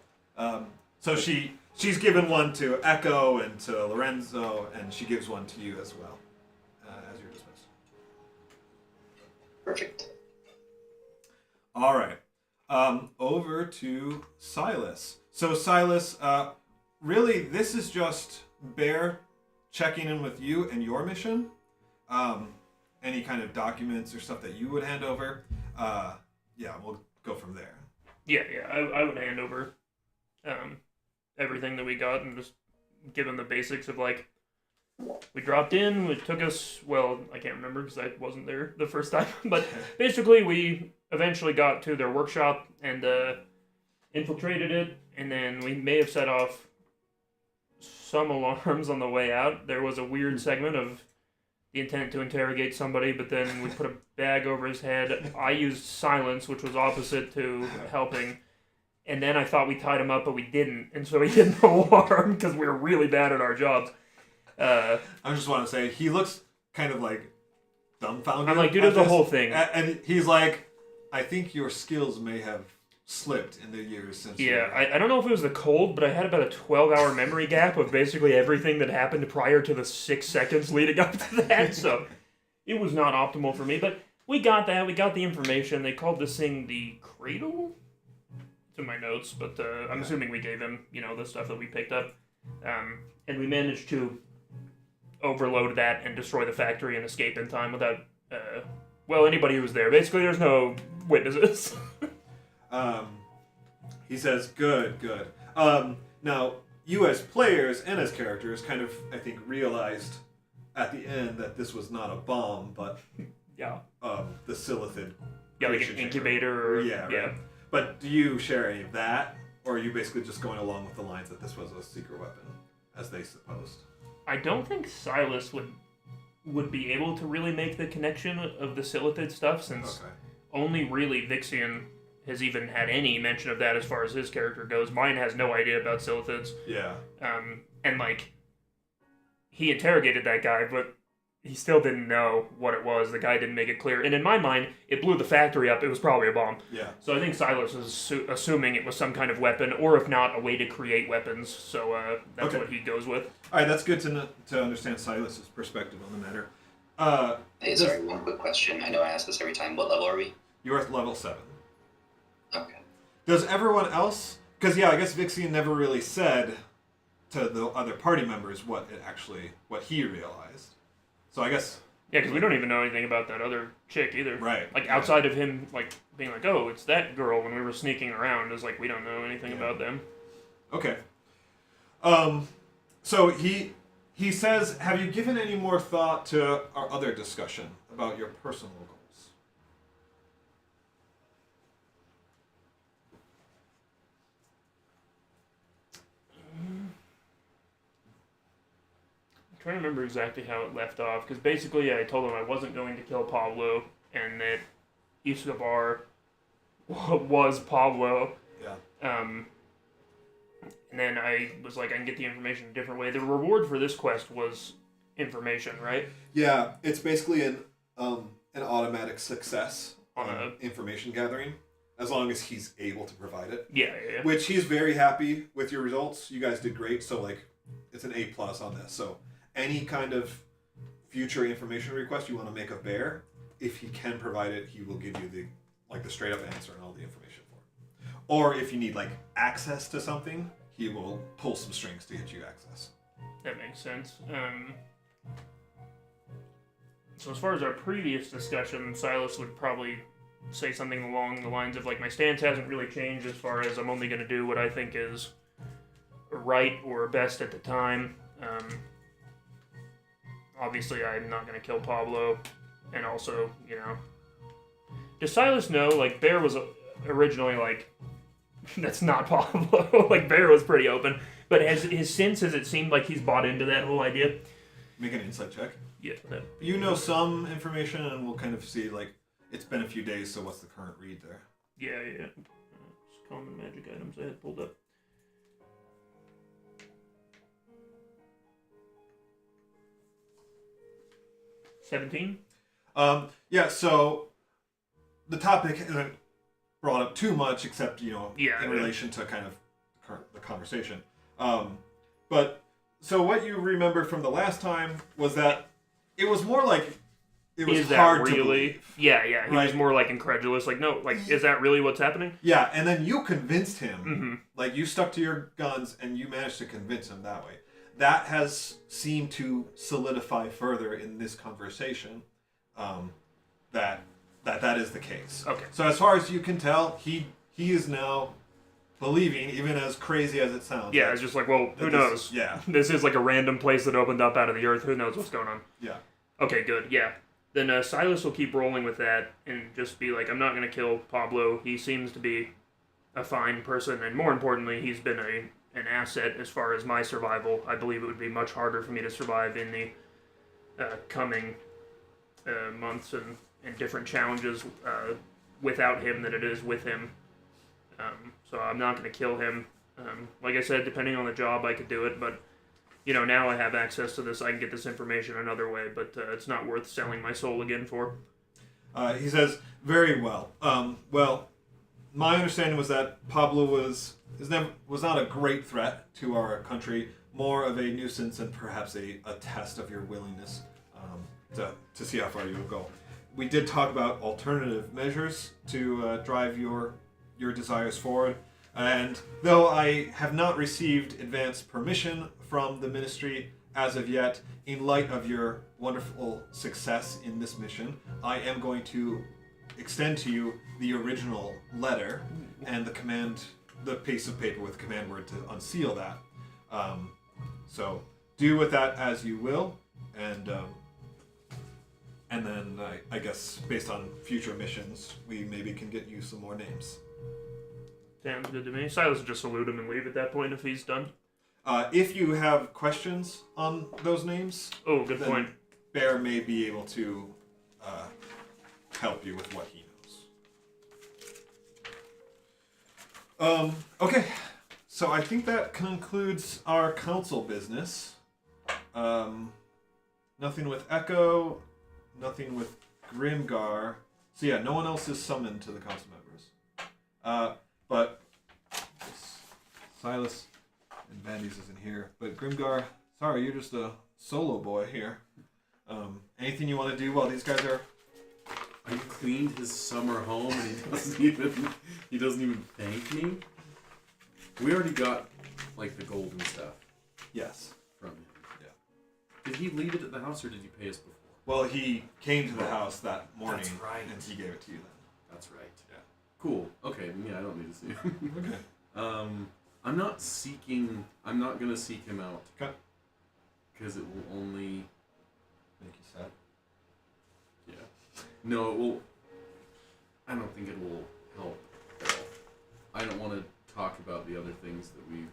So she's given one to Echo and to Lorenzo, and she gives one to you as well, as you're dismissed. Perfect. All right. Over to Silas. So Silas, really, this is just Bear checking in with you and your mission. Any kind of documents or stuff that you would hand over. Yeah, we'll go from there. Yeah. I would hand over everything that we got and just give them the basics of like, we dropped in, it took us, well, I can't remember because I wasn't there the first time, but basically we eventually got to their workshop and infiltrated it, and then we may have set off some alarms on the way out. There was a weird segment of the intent to interrogate somebody, but then we put a bag over his head. I used silence, which was opposite to helping. And then I thought we tied him up, but we didn't. And so he hit an alarm because we were really bad at our jobs. I just want to say, he looks kind of like dumbfounded. I'm like, dude, it's the whole thing. And he's like, I think your skills may have slipped in the years since. Yeah, I don't know if it was the cold, but I had about a 12-hour memory gap of basically everything that happened prior to the 6 seconds leading up to that. So it was not optimal for me. But we got that. We got the information. They called this thing the Cradle? In my notes, but I'm assuming we gave him, the stuff that we picked up. And we managed to overload that and destroy the factory and escape in time without, anybody who was there. Basically, there's no witnesses. He says, good. Now, you as players and as characters kind of, I think, realized at the end that this was not a bomb, but yeah, the Syllithid. Yeah, like an incubator. Or, yeah, right. But do you share any of that, or are you basically just going along with the lines that this was a secret weapon, as they supposed? I don't think Silas would be able to really make the connection of the Syllithid stuff, since only really Vixian has even had any mention of that as far as his character goes. Mine has no idea about Syllithids. Yeah. And like, he interrogated that guy, but he still didn't know what it was. The guy didn't make it clear. And in my mind, it blew the factory up. It was probably a bomb. Yeah. So I think Silas is assuming it was some kind of weapon, or if not, a way to create weapons. So that's what he goes with. All right, that's good to understand Silas's perspective on the matter. Hey, sorry, one quick question. I know I ask this every time. What level are we? You're at level 7. Okay. Does everyone else... Because, I guess Vixian never really said to the other party members what he realized. So I guess. Yeah, because we don't even know anything about that other chick either. Right. Like outside of him, like being like, "Oh, it's that girl." When we were sneaking around, is like we don't know anything about them. Okay. So he says, "Have you given any more thought to our other discussion about your personal goals?" I'm trying to remember exactly how it left off, because basically I told him I wasn't going to kill Pablo, and that Escobar was Pablo. Yeah. And then I was like, I can get the information a different way. The reward for this quest was information, right? Yeah, it's basically an automatic success On on information gathering, as long as he's able to provide it. Yeah. Which he's very happy with your results. You guys did great, so like it's an A+ on this. So any kind of future information request you want to make of Bear, if he can provide it, he will give you the straight up answer and all the information for it. Or if you need like access to something, he will pull some strings to get you access. That makes sense. So as far as our previous discussion, Silas would probably say something along the lines of like, my stance hasn't really changed as far as I'm only going to do what I think is right or best at the time. Obviously, I'm not going to kill Pablo, and also, does Silas know, like, Bear was originally like, that's not Pablo. Like, Bear was pretty open, but has it seemed like he's bought into that whole idea? Make an insight check. Yeah. You know some information, and we'll kind of see, like, it's been a few days, so what's the current read there? Yeah. It's common magic items I had pulled up. $17? Yeah, so the topic isn't brought up too much, except, in relation to kind of the conversation. But, so what you remember from the last time was that it was more like it was hard to believe. Yeah, he was more like incredulous, like, no, like, is that really what's happening? Yeah, and then you convinced him, Mm-hmm. like, you stuck to your guns, and you managed to convince him that way. That has seemed to solidify further in this conversation, that is the case. Okay. So as far as you can tell, he is now believing, even as crazy as it sounds. Yeah, it's just like, well, who knows? Yeah. This is like a random place that opened up out of the earth. Who knows what's going on? Yeah. Okay, good. Yeah. Then Silas will keep rolling with that and just be like, I'm not going to kill Pablo. He seems to be a fine person, and more importantly, he's been an asset as far as my survival. I believe it would be much harder for me to survive in the coming months and different challenges without him than it is with him. So I'm not going to kill him. Like I said, depending on the job, I could do it, but now I have access to this. I can get this information another way, but it's not worth selling my soul again for. He says, very well. Well, my understanding was that Pablo was not a great threat to our country, more of a nuisance and perhaps a test of your willingness to see how far you will go. We did talk about alternative measures to drive your desires forward, and though I have not received advance permission from the ministry as of yet, in light of your wonderful success in this mission, I am going to extend to you the original letter and the piece of paper with command word to unseal that. So do with that as you will, and then I guess based on future missions, we maybe can get you some more names. Sounds good to me. Silas will just salute him and leave at that point if he's done. If you have questions on those names, Oh, good point. Bear may be able to help you with what he knows. Okay, so I think that concludes our council business. Nothing with Echo, nothing with Grimgar. So yeah, no one else is summoned to the council members. But Silas and Vandy's isn't here. But Grimgar, sorry, you're just a solo boy here. Anything you want to do while these guys are... I cleaned his summer home and he doesn't even thank me. We already got like the gold and stuff. Yes. from him. Yeah. Did he leave it at the house or did he pay us before? Well, he came to the house that morning. That's right. And he gave it to you then. That's right. Yeah. Cool. Okay. Yeah, I don't need to see him. Okay. I'm not gonna seek him out. Okay. Because it will only. Make you sad. Yeah. No, it will. I don't think it will help at all. I don't want to talk about the other things that we've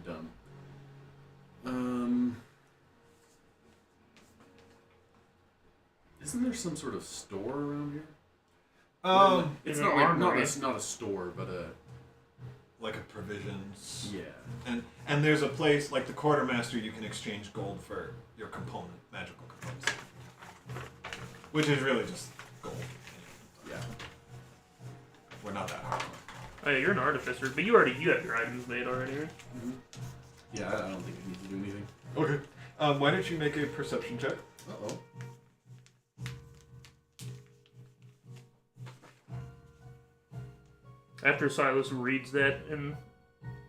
done. Isn't there some sort of store around here? It's an not like armory. not a store, but a Like a provisions. yeah. And there's a place like the quartermaster you can exchange gold for your magical components. Which is really just gold. Yeah. We're not that hard. Oh, yeah, you're an artificer, but you have your items made already, right? Mm-hmm. Yeah, I don't think I need to do anything. Okay. Why don't you make a perception check? Uh-oh. After Silas reads that and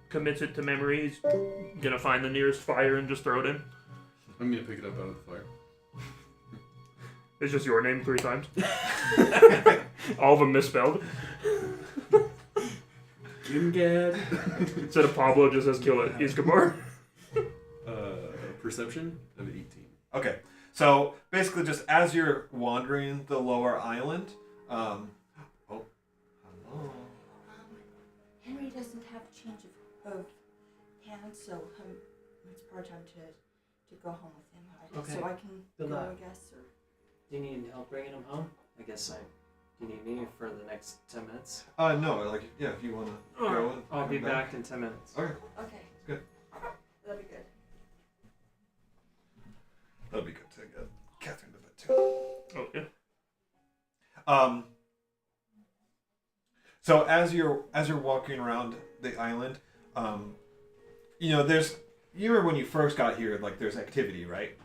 commits it to memory, he's gonna find the nearest fire and just throw it in. I'm gonna pick it up out of the fire. It's just your name 3 times. All of them misspelled. Gimgad. Instead of Pablo, it just says kill it. Escobar. Perception of 18. Okay. So basically just as you're wandering the lower island, hello. Henry doesn't have change of hands, so it's our time to go home with him. Okay. So I can Good go, luck. I guess, or... Do you need help bringing him home? I guess do you need me for the next 10 minutes? No, like, yeah, if you want to go and I'll be come back in 10 minutes. Okay. Okay. Good. That'll be good. That'll be good to get Catherine to bed too. Oh, yeah. So as you're walking around the island, you remember when you first got here, like there's activity, right?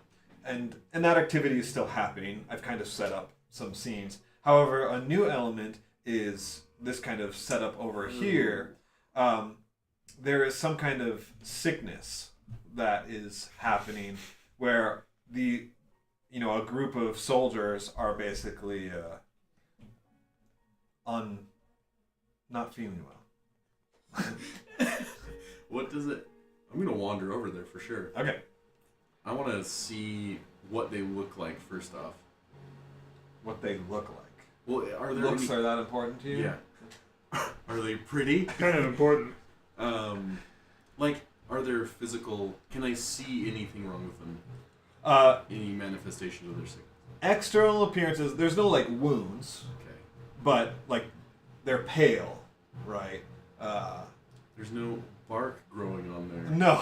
And that activity is still happening. I've kind of set up some scenes. However, a new element is this kind of setup over here. There is some kind of sickness that is happening where a group of soldiers are basically not feeling well. What does it... I'm gonna wander over there for sure. Okay. I want to see what they look like first off. What they look like. Well, are there Looks any... are that important to you? Yeah. Are they pretty? Kind of important. Like, are there physical... Can I see anything wrong with them? Any manifestation of their sickness? External appearances, there's no, like, wounds. Okay. But, like, they're pale, right? There's no bark growing on there. No.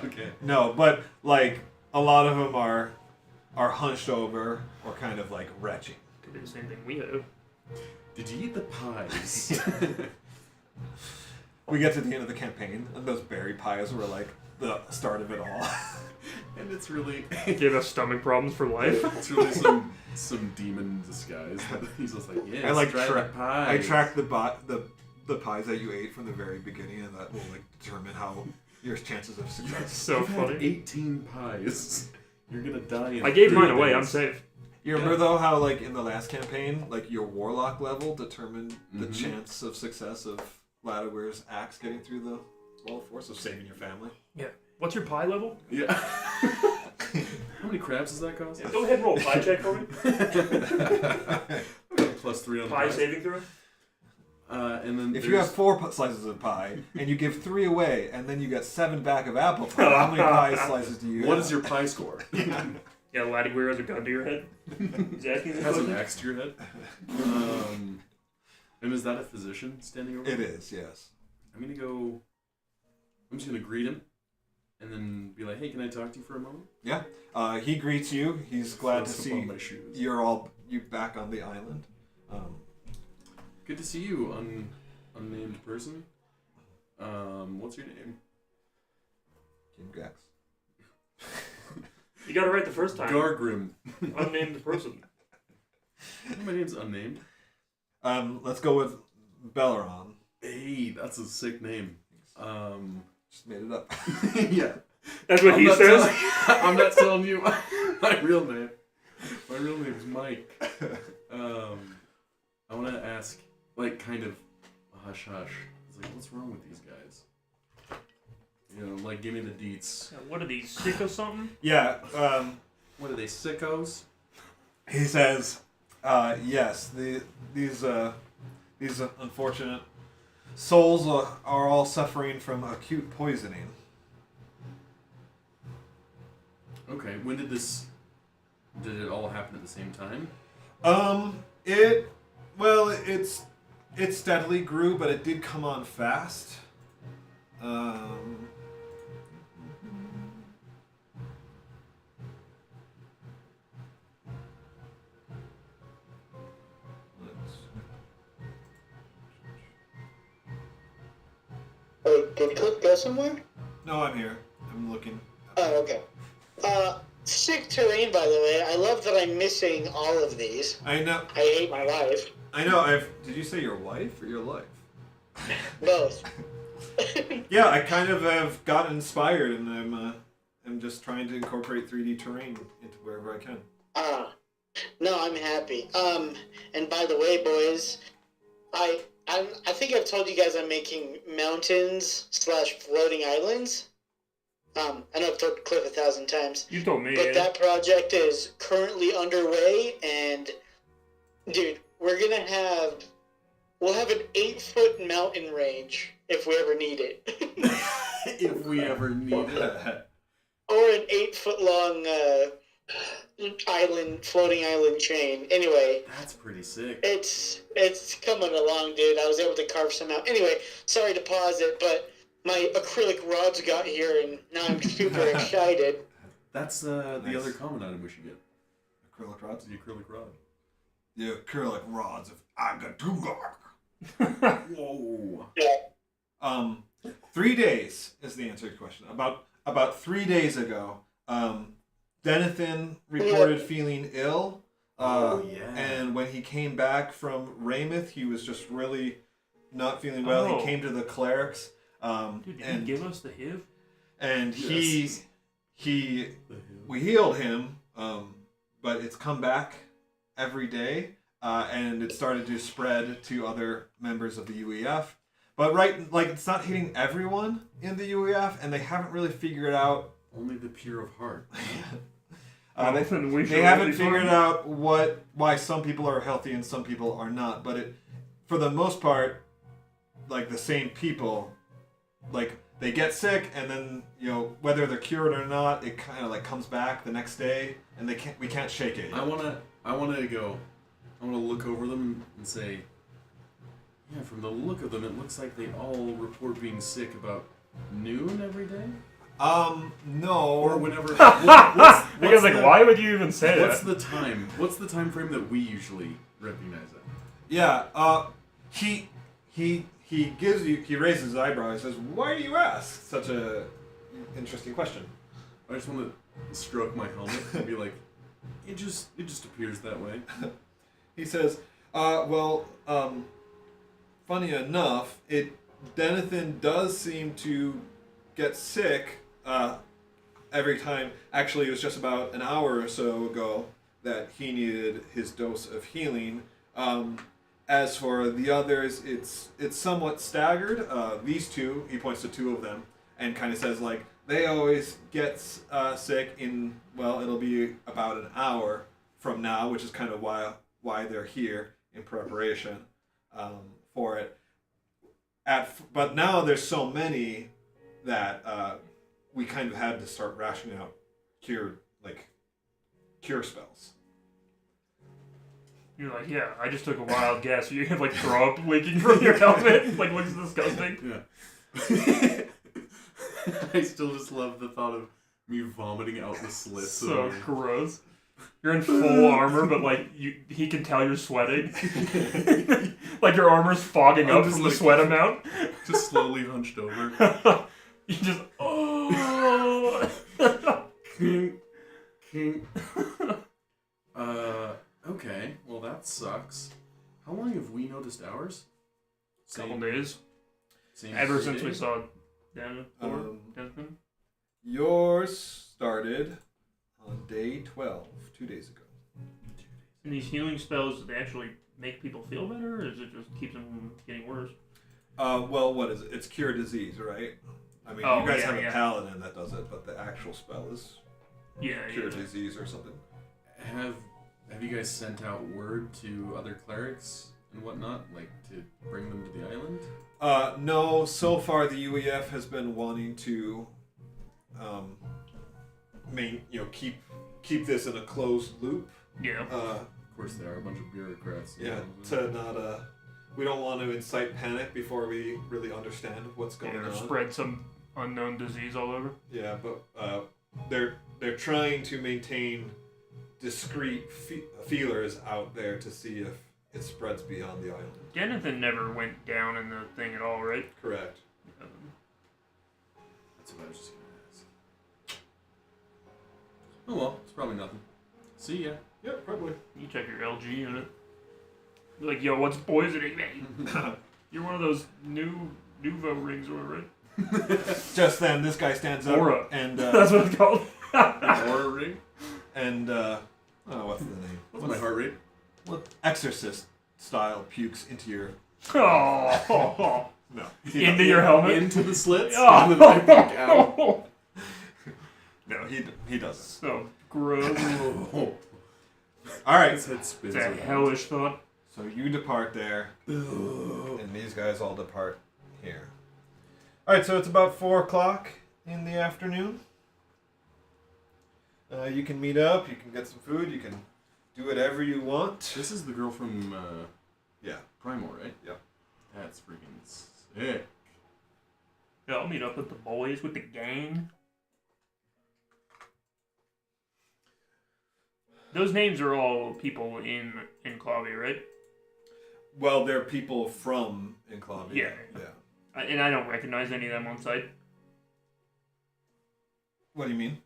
Okay. No, but, like, a lot of them are hunched over or kind of, like, retching. Could be the same thing we have. Did you eat the pies? We get to the end of the campaign, and those berry pies were, like, the start of it all. And it's really... Give us stomach problems for life. It's really some demon disguise. He's just like, yeah, I like pies. I track the pies that you ate from the very beginning, and that will like determine how your chances of success. So You've had funny. 18 pies. You're gonna die in I gave 3 mine away. days. I'm safe. You remember though how like in the last campaign, like your warlock level determined the Mhm. chance of success of Latimer's axe getting through the wall of force of saving your family. Yeah. What's your pie level? Yeah. How many crabs does that cost? Yeah, go ahead and roll a pie check for me. +3 on the Pie pie. saving throw. And then If you have 4 slices of pie and you give 3 away, and then you get 7 back of apple pie, how many pie slices do you? What have? is your pie score? Yeah, Latigware has a gun to your head. He's asking the Has an question. axe to your head. And is that a physician standing over? It is, yes. I'm just gonna greet him, and then be like, "Hey, can I talk to you for a moment?" Yeah. He greets you. He's glad to Throws see up on my shoes. you back on the island. Good to see you, unnamed person. What's your name? King Gax. You got it right the first time. Gargrim. Unnamed person. My name's unnamed. Let's go with Belleron. Hey, that's a sick name. Just made it up. Yeah. That's what he says. I'm not telling you my real name. My real name's Mike. I want to ask, like, kind of hush hush. It's like, what's wrong with these guys? You know, like, give me the deets. What are these, sick or something? Yeah. What are they, sickos? He says, yes, these unfortunate souls are all suffering from acute poisoning. Okay, when did it all happen at the same time? It steadily grew, but it did come on fast. Wait, did Cliff go somewhere? No, I'm here. I'm looking. Oh, okay. Sick terrain, by the way. I love that I'm missing all of these. I know. I hate my life. I know. Did you say your wife or your life? Both. Yeah, I kind of have gotten inspired, and I'm just trying to incorporate 3D terrain into wherever I can. No, I'm happy. And by the way, boys, I think I've told you guys I'm making mountains / floating islands. I know I've told Cliff 1,000 times. You told me, But yeah. that project is currently underway, and dude, we'll have an 8-foot mountain range if we ever need it. If we ever need it. Or an 8-foot long floating island chain. Anyway, That's pretty sick. it's coming along, dude. I was able to carve some out. Anyway, sorry to pause it, but my acrylic rods got here, and now I'm super excited. That's the other common item we should get. Acrylic rods? The acrylic rod. The acrylic rods of Agatungar. Whoa. Yeah. 3 days is the answer to your question. About 3 days ago, Denathan reported feeling ill. And when he came back from Raymouth, he was just really not feeling well. Oh. He came to the clerics. Dude, did he give us the HIV? And Yes. we healed him, but it's come back every day, and it started to spread to other members of the UEF. But it's not hitting everyone in the UEF, and they haven't really figured out. Only the pure of heart. They haven't figured out why some people are healthy and some people are not. But for the most part, like the same people, like they get sick, and then whether they're cured or not, it kind of like comes back the next day, and we can't shake it. I wanna look over them and say, yeah, from the look of them, it looks like they all report being sick about noon every day. No. Or whenever. Because why would you even say What's that? the time? What's the time frame that we usually recognize it? Yeah. He raises his eyebrow and says, "Why do you ask such a interesting question?" I just want to stroke my helmet and be like, it just appears that way. He says, funny enough, Denathan does seem to get sick every time. Actually, it was just about an hour or so ago that he needed his dose of healing. As for the others, it's somewhat staggered. These two, he points to two of them, and kind of says, like, they always get sick it'll be about an hour from now, which is kind of why they're here in preparation for it. But now there's so many that we kind of had to start rationing out cure spells. You're like, yeah, I just took a wild guess. You have, like, throw up leaking from your helmet. Like, looks disgusting. Yeah. I still just love the thought of me vomiting out the slits. So gross. You're in full armor, but, like, he can tell you're sweating. Like, your armor's fogging up from the sweat amount. Just slowly hunched over. You just, oh. Okay, well that sucks. How long have we noticed ours? Couple days. Same Ever 3 since we days? saw Denathan. Yours started on day 12, 2 days ago. And these healing spells, do they actually make people feel better, or is it just keeps them from getting worse? Well, what is it? It's cure disease, right? I mean, Oh, you guys yeah, have a yeah. paladin that does it, but the actual spell is Yeah, cure yeah. disease or something. Have you guys sent out word to other clerics and whatnot, like to bring them to the island? No, so far the UEF has been wanting to keep this in a closed loop. Yeah. Of course, they are a bunch of bureaucrats. Yeah, to not we don't want to incite panic before we really understand what's going Or on. spread some unknown disease all over. Yeah, but they're trying to maintain discreet feelers out there to see if it spreads beyond the island. Jonathan never went down in the thing at all, right? Correct. That's what I was just gonna ask. Oh well, it's probably nothing. See ya. Yeah, probably. You check your LG unit. Be like, yo, what's poisoning me? You're one of those Nouveau rings, right? Just then, this guy stands up Aura. and That's what it's called. An aura ring? and what's the name? What's my heart rate? What exorcist style pukes into your Oh, no into your helmet. Into the slits? Oh. And then I back out. no he doesn't. So gross. Oh. All right, His head spins It's a around. hellish thought. so you depart there, and these guys all depart here. All right, so it's about 4 o'clock in the afternoon. You can meet up. You can get some food. You can do whatever you want. This is the girl from Yeah. Primor, right? Yep. That's freaking sick. Yeah, I'll meet up with the boys, with the gang. Those names are all people in Enclavia, right? Well, they're people from Enclavia. Yeah. Yeah. And I don't recognize any of them on site. What do you mean?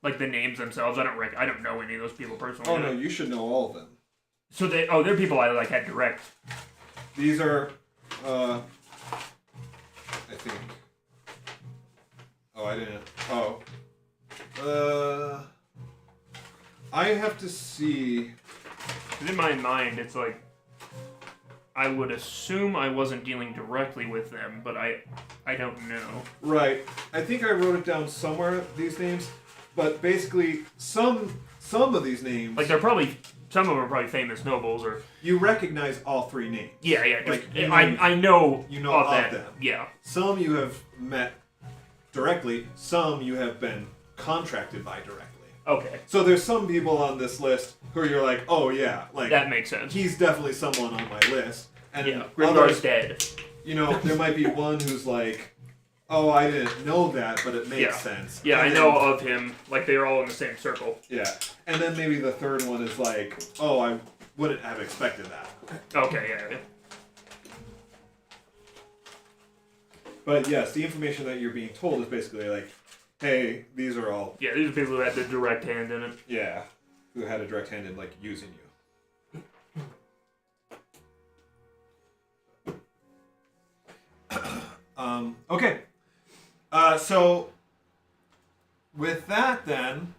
Like the names themselves, I don't know any of those people personally. Oh no, you should know all of them. So they're people I like had direct. These are, I think. Oh, I didn't. Oh. I have to see. 'Cause in my mind, it's like I would assume I wasn't dealing directly with them, but I don't know. Right. I think I wrote it down somewhere, these names. But basically, some of these names, Like they're probably some of them are probably famous nobles or you recognize all three names. yeah. Just, Like, you know- I know you know of of that. them. Yeah. Some you have met directly. Some you have been contracted by directly. Okay. So there's some people on this list who you're like, oh yeah, like That makes sense. he's definitely someone on my list. And Yeah. Grimdar's others, dead. you know, there might be one who's like, oh, I didn't know that, but it makes Yeah. sense. Yeah, And I then- know of him. Like they're all in the same circle. Yeah. And then maybe the third one is like, oh, I wouldn't have expected that. Okay. Yeah. But yes, the information that you're being told is basically like, hey, these are all, Yeah. These are people who had the direct hand in it. yeah, who had a direct hand in like using you. Okay. So with that, then,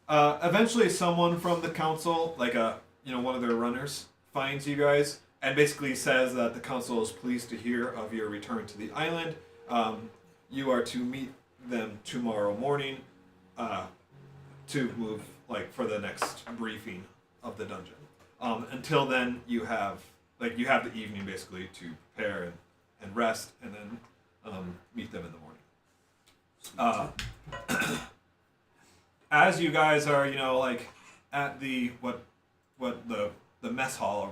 eventually someone from the council, like one of their runners, finds you guys and basically says that the council is pleased to hear of your return to the island. You are to meet them tomorrow morning to move for the next briefing of the dungeon. Until then, you have the evening basically to prepare and rest, and then meet them in the morning. As you guys are, at the the mess hall or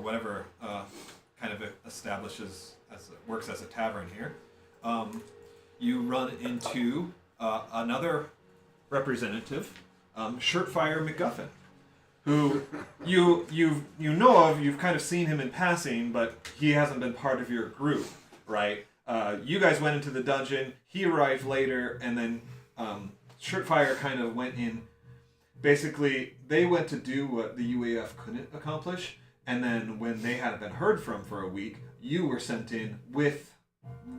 whatever kind of establishes works as a tavern here, you run into another representative, Shirtfire McGuffin, who you know of. You've kind of seen him in passing, but he hasn't been part of your group, right? You guys went into the dungeon. He arrived later, and then Shirtfire kind of went in. Basically, they went to do what the UAF couldn't accomplish, and then when they hadn't been heard from for a week, you were sent in with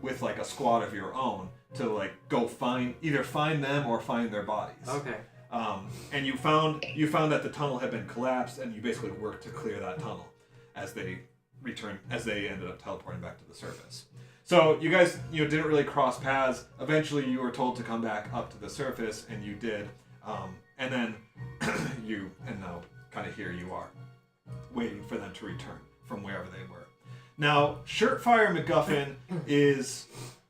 with like a squad of your own to like go find them or find their bodies. Okay. And you found that the tunnel had been collapsed, and you basically worked to clear that tunnel as they ended up teleporting back to the surface. So you guys, didn't really cross paths. Eventually, you were told to come back up to the surface, and you did. And then now kind of here you are, waiting for them to return from wherever they were. Now, Shirtfire MacGuffin is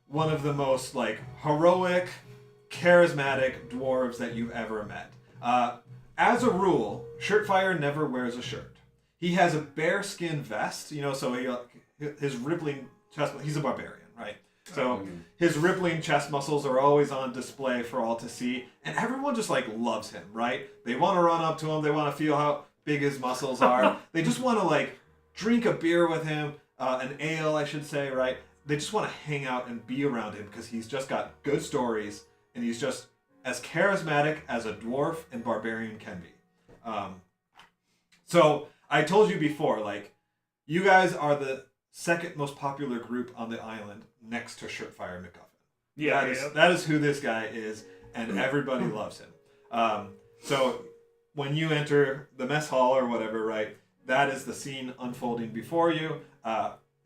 one of the most like heroic, charismatic dwarves that you've ever met. As a rule, Shirtfire never wears a shirt. He has a bearskin vest, so his rippling chest. He's a barbarian, right? So his rippling chest muscles are always on display for all to see, and everyone just like loves him, right? They want to run up to him. They want to feel how big his muscles are. They just want to like drink a beer with him, an ale, I should say, right? They just want to hang out and be around him because he's just got good stories, and he's just as charismatic as a dwarf and barbarian can be. So I told you before, like, you guys are the second most popular group on the island next to Shirtfire MacGuffin. Yeah, that is who this guy is, and everybody loves him. So when you enter the mess hall or whatever, right, that is the scene unfolding before you.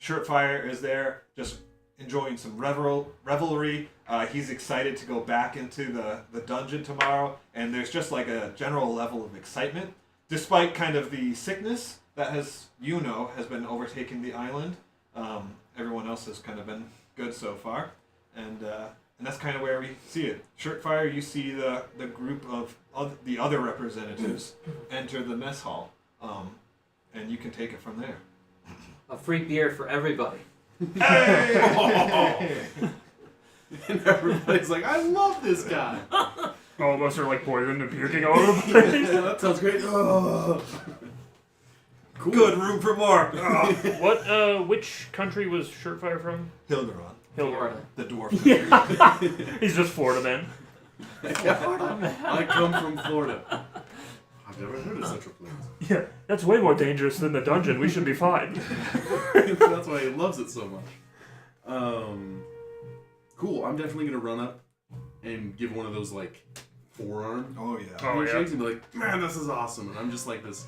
Shirtfire is there, just enjoying some revelry. He's excited to go back into the dungeon tomorrow, and there's just like a general level of excitement, despite kind of the sickness that has been overtaking the island. Everyone else has kind of been good so far, and that's kind of where we see it. Shirtfire, you see the group of the other representatives enter the mess hall, and you can take it from there. A free beer for everybody. Hey! And everybody's like, I love this guy. All of us are like poisoned and puking all over the place. Yeah, that sounds great. Oh. Cool. Good, room for more. Which country was Shirtfire from? Hilderon, Florida. the dwarf. country. Yeah. He's just Florida man. I come from Florida. I've never heard of such a place. Yeah, that's way more dangerous than the dungeon. We should be fine. That's why he loves it so much. Cool. I'm definitely gonna run up and give one of those like forearm Oh yeah. Oh, yeah. handshakes and be like, "Man, this is awesome." And I'm just like this.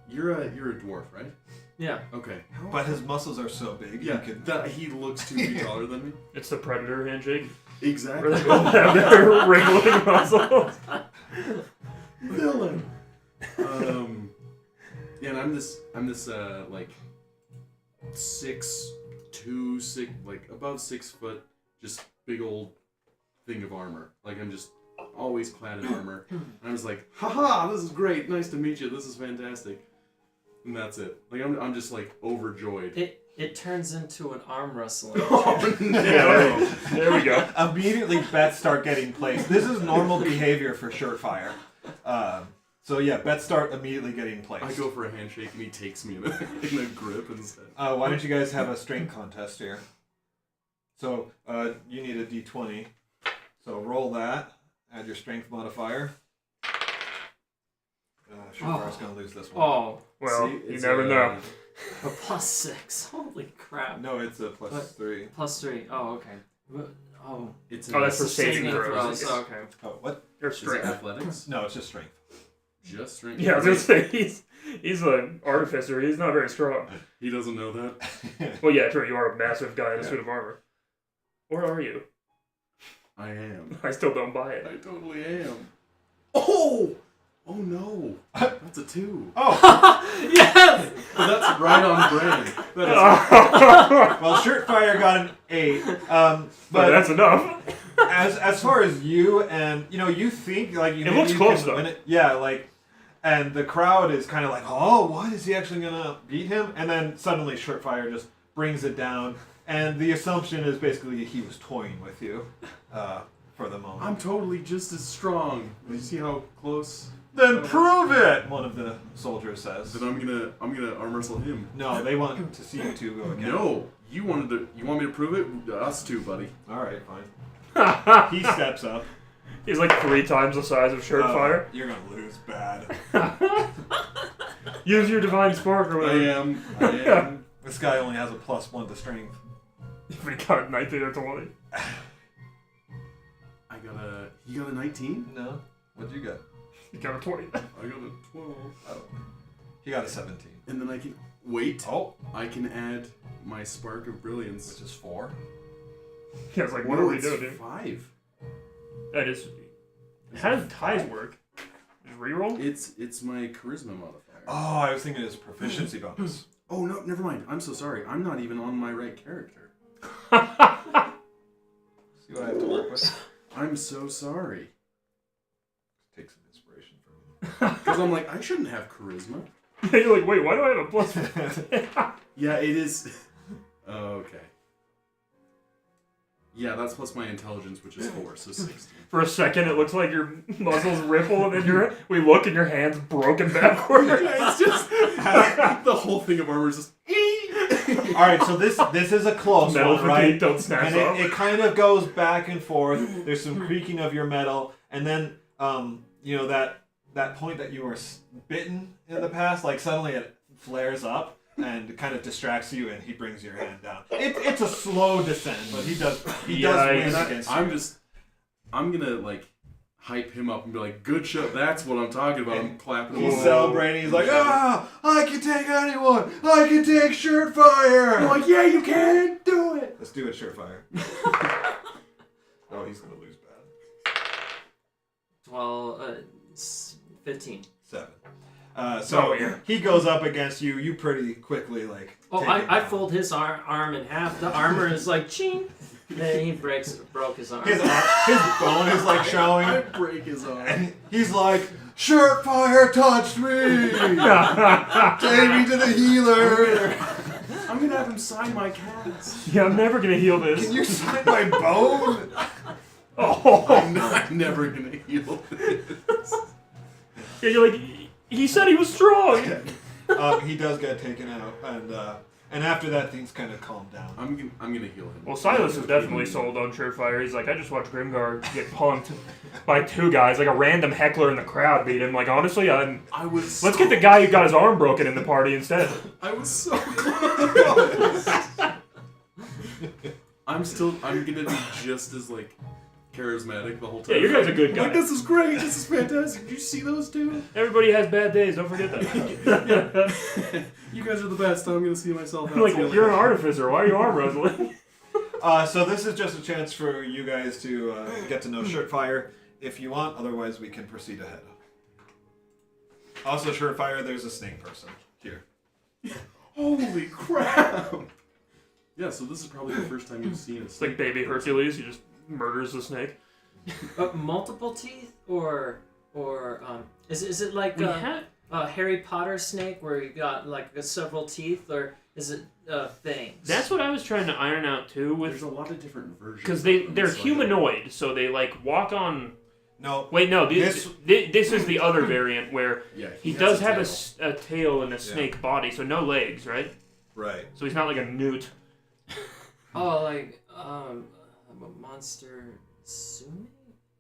You're a dwarf, right? Yeah. Okay. But his muscles are so big. Yeah, You could. that he looks 2 feet taller than me. It's the predator handshake. Exactly. Where they both have their wriggling muscles. Villain. Yeah, and I'm this like 6'2", like above 6 foot, just big old thing of armor. Like I'm just always clad in armor. And I was like, haha, this is great. Nice to meet you. This is fantastic. And that's it. Like I'm just like overjoyed. It turns into an arm wrestling. Oh, no. Yeah, there we go. Immediately bets start getting placed. This is normal behavior for Shirtfire. So yeah, bets start immediately getting placed. I go for a handshake and he takes me in a grip instead. Why don't you guys have a strength contest here? So you need a d20. So roll that. Add your strength modifier. Shirtfire's gonna lose this one. Oh, Well, See, you it's never know. a +6. Holy crap. No, it's a +3. +3. Oh, okay. Oh, It's Oh, that's for saving saving throws. throws. Oh, okay. Oh, what? Your Is it strength. athletics? No, it's just strength. Just strength. Yeah, I was gonna say he's an artificer. He's not very strong. He doesn't know that. Well, yeah, true. You are a massive guy in a suit of armor. Or are you? I am. I still don't buy it. I totally am. Oh! Oh no. That's a 2. Oh! Yes! That's right on brand. That Well, Shirtfire got an 8. But But that's enough. as far as you and you think like you It maybe looks you close, can though. win it. Yeah, like, and the crowd is kind of like, oh, what is he actually gonna beat him? And then suddenly Shirtfire just brings it down, and the assumption is basically he was toying with you for the moment. I'm totally just as strong. You see how close? Then prove it, one of the soldiers says. Then I'm gonna arm wrestle him. No, they want to see you two go again. No, you want me to prove it? Us two, buddy. All right, fine. He steps up. He's like 3 times the size of Shirtfire. You're gonna lose bad. Use your divine spark or I whatever. am. This guy only has a +1 to strength. We got a 19 or 20. You got a 19? No. What'd you get? You got a 20. I got a 12. Oh. He got a 17. And then I can wait. Oh. I can add my spark of brilliance. Which is 4. Yeah, it's like, what No, are we it's doing, dude? 5. That is. How does ties work? Just reroll? It's my charisma modifier. Oh, I was thinking it's proficiency bonus. Oh no, never mind. I'm so sorry. I'm not even on my right character. See what I have to work with? I'm so sorry. Take some inspiration from me. Because I'm like, I shouldn't have charisma. Yeah, you're like, wait, why do I have a plus? Yeah, it is. Okay. Yeah, that's plus my intelligence, which is 4, so 16. For a second, it looks like your muscles ripple, and then we look, and your hand's broken backward. It's just the whole thing of armor is just. All right, so this is a close Metal one, right? fatigue, don't snap And off. it kind of goes back and forth. There's some creaking of your metal, and then that point that you were bitten in the past, like suddenly it flares up and kind of distracts you, and he brings your hand down. It's a slow descent, but he does win against you. I'm gonna like hype him up and be like, good shot, that's what I'm talking about. I'm clapping him. He's celebrating. He's like, I can take anyone. I can take shirt fire. I'm like, yeah, you can do it. Let's do it, shirt fire. Oh, he's gonna lose bad. 15. 7. So yeah. he goes up against you. You pretty quickly like. Oh, take it I down. fold his arm in half. The armor is like ching. And he broke his arm. His bone is like showing. I break his arm. And he's like, shirt fire touched me. Take me to the healer. I'm gonna have him sign my cast. Yeah, I'm never gonna heal this. Can you sign my bone? Oh, I'm never gonna heal this. yeah, you're like, he said he was strong. He does get taken out, and after that, things kind of calm down. I'm gonna heal him. Well, Silas is definitely sold on Surefire. He's like, I just watched Grimgar get punked by 2 guys, like a random heckler in the crowd beat him. Like, honestly, let's get the guy who got his arm broken in the party instead. I was so close. I'm gonna be just as like charismatic the whole time. Yeah, your guy's a good guy. Like, this is great. This is fantastic. Did you see those two? Everybody has bad days. Don't forget that. You guys are the best. I'm gonna see myself out. Like, you're an artificer. Why are you arm wrestling? So this is just a chance for you guys to get to know Shirtfire if you want. Otherwise, we can proceed ahead. Also, Shirtfire, there's a snake person here. Holy crap! Yeah, so this is probably the first time you've seen a It's like baby Hercules. He just murders the snake. Multiple teeth, or is it like a Harry Potter snake where you got like several teeth, or is it things? That's what I was trying to iron out too. There's a lot of different versions. Because they're humanoid, so they like walk on. No. Wait, no. This is the other variant where he does have a tail and a snake body, so no legs, right? Right. So he's not like a newt. Oh, like Monster Sume?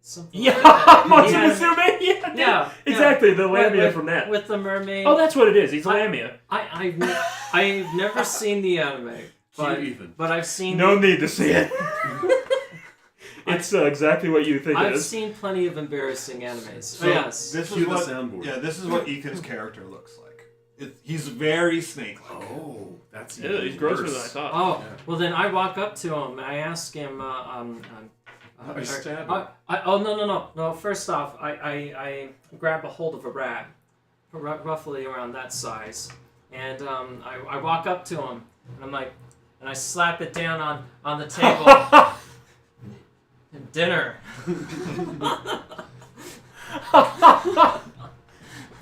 Something Yeah, like that. Monster Yeah. Sume. Yeah, exactly. The Lamia with, from that. with the mermaid. Oh, that's what it is. He's Lamia. I've never seen the anime, but I've seen. No need to see it. It's exactly what you think it I've is. seen plenty of embarrassing animes. So yes. This Cue is the what. soundboard. Yeah, this is what Ethan's character looks like. He's very snake-like. Oh, that's Yeah, he's grosser than I thought. Oh, Yeah. well then I walk up to him and I ask him. I stab him. No. First off, I grab a hold of a rat, roughly around that size, and I walk up to him and I'm like, and I slap it down on the table. Dinner.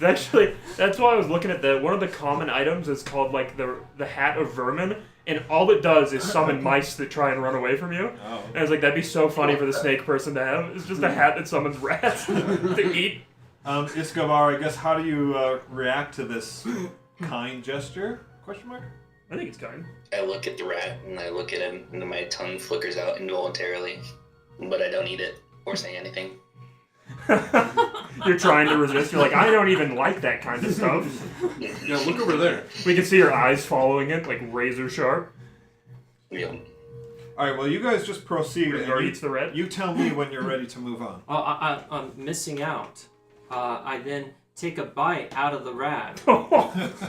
Actually, that's why I was looking at one of the common items is called like the hat of vermin, and all it does is summon mice that try and run away from you. Oh. And I was like, that'd be so funny for the snake person to have. It's just a hat that summons rats to eat. Escobar, I guess, how do you react to this kind gesture? Question mark? I think it's kind. I look at the rat and I look at him, and then my tongue flickers out involuntarily, but I don't eat it or say anything. You're trying to resist. You're like, I don't even like that kind of stuff. Yeah, look over there. We can see your eyes following it, like razor sharp. Yeah. All right. Well, you guys just proceed. Grimgar And eats the rat. you tell me when you're ready to move on. Oh, I'm missing out. I then take a bite out of the rat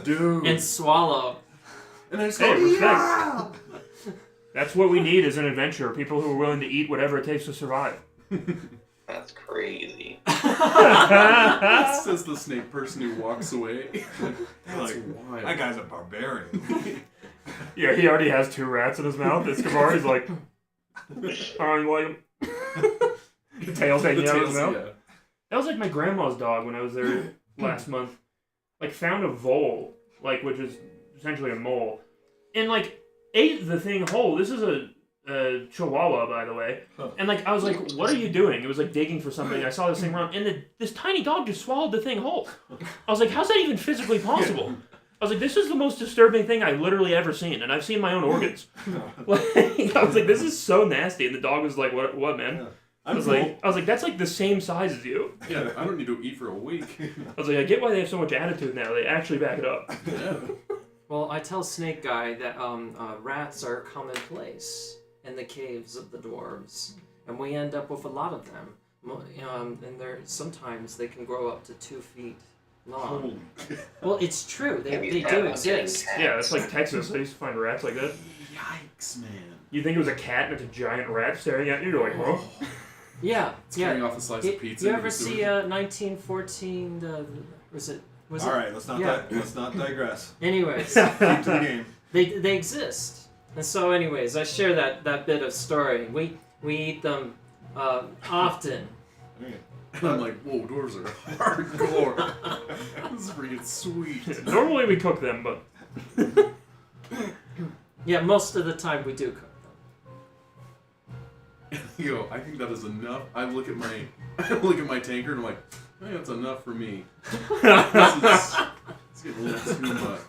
Dude. and swallow. And I just Hey, go, respect. yeah! That's what we need as an adventurer. People who are willing to eat whatever it takes to survive. That's crazy. Says the snake person who walks away. That's Like, wild. that guy's a barbarian. Yeah, he already has 2 rats in his mouth. Escobar is like, I don't like him. The tail's hanging out of his mouth. Yeah. That was like my grandma's dog when I was there last month. Like, found a vole, like, which is essentially a mole, and like ate the thing whole. This is a Chihuahua, by the way. And like, I was like, "What are you doing?" It was like digging for something. I saw this thing run, and this tiny dog just swallowed the thing whole. I was like, "How's that even physically possible?" I was like, "This is the most disturbing thing I've literally ever seen, and I've seen my own organs." Like, I was like, "This is so nasty," and the dog was like, "What, man?" Yeah. I was like, "That's like the same size as you." Yeah, I don't need to eat for a week. I was like, "I get why they have so much attitude now. They actually back it up." Yeah. Well, I tell Snake Guy that rats are commonplace in the caves of the dwarves, and we end up with a lot of them. And sometimes they can grow up to 2 feet long. Holy. Well, it's true. They Have you do thought about getting exist. cats? Yeah, that's like Texas. I used to find rats like that. Yikes, man. You think it was a cat and it's a giant rat staring at you? You're like, "Huh?" Yeah, Tearing yeah. off a slice of pizza. You and ever just see doing- 1914? Was it? All right. Let's not. Yeah. Let's not digress. Anyways, Keep to the game. they exist. And so, anyways, I share that bit of story. We eat them often. I'm like, whoa, dwarves are hardcore. This is freaking sweet. Normally we cook them, but Yeah, most of the time we do cook them. Yo, I think that is enough. I look at my tanker and I'm like, I think that's enough for me. It's getting a little too much.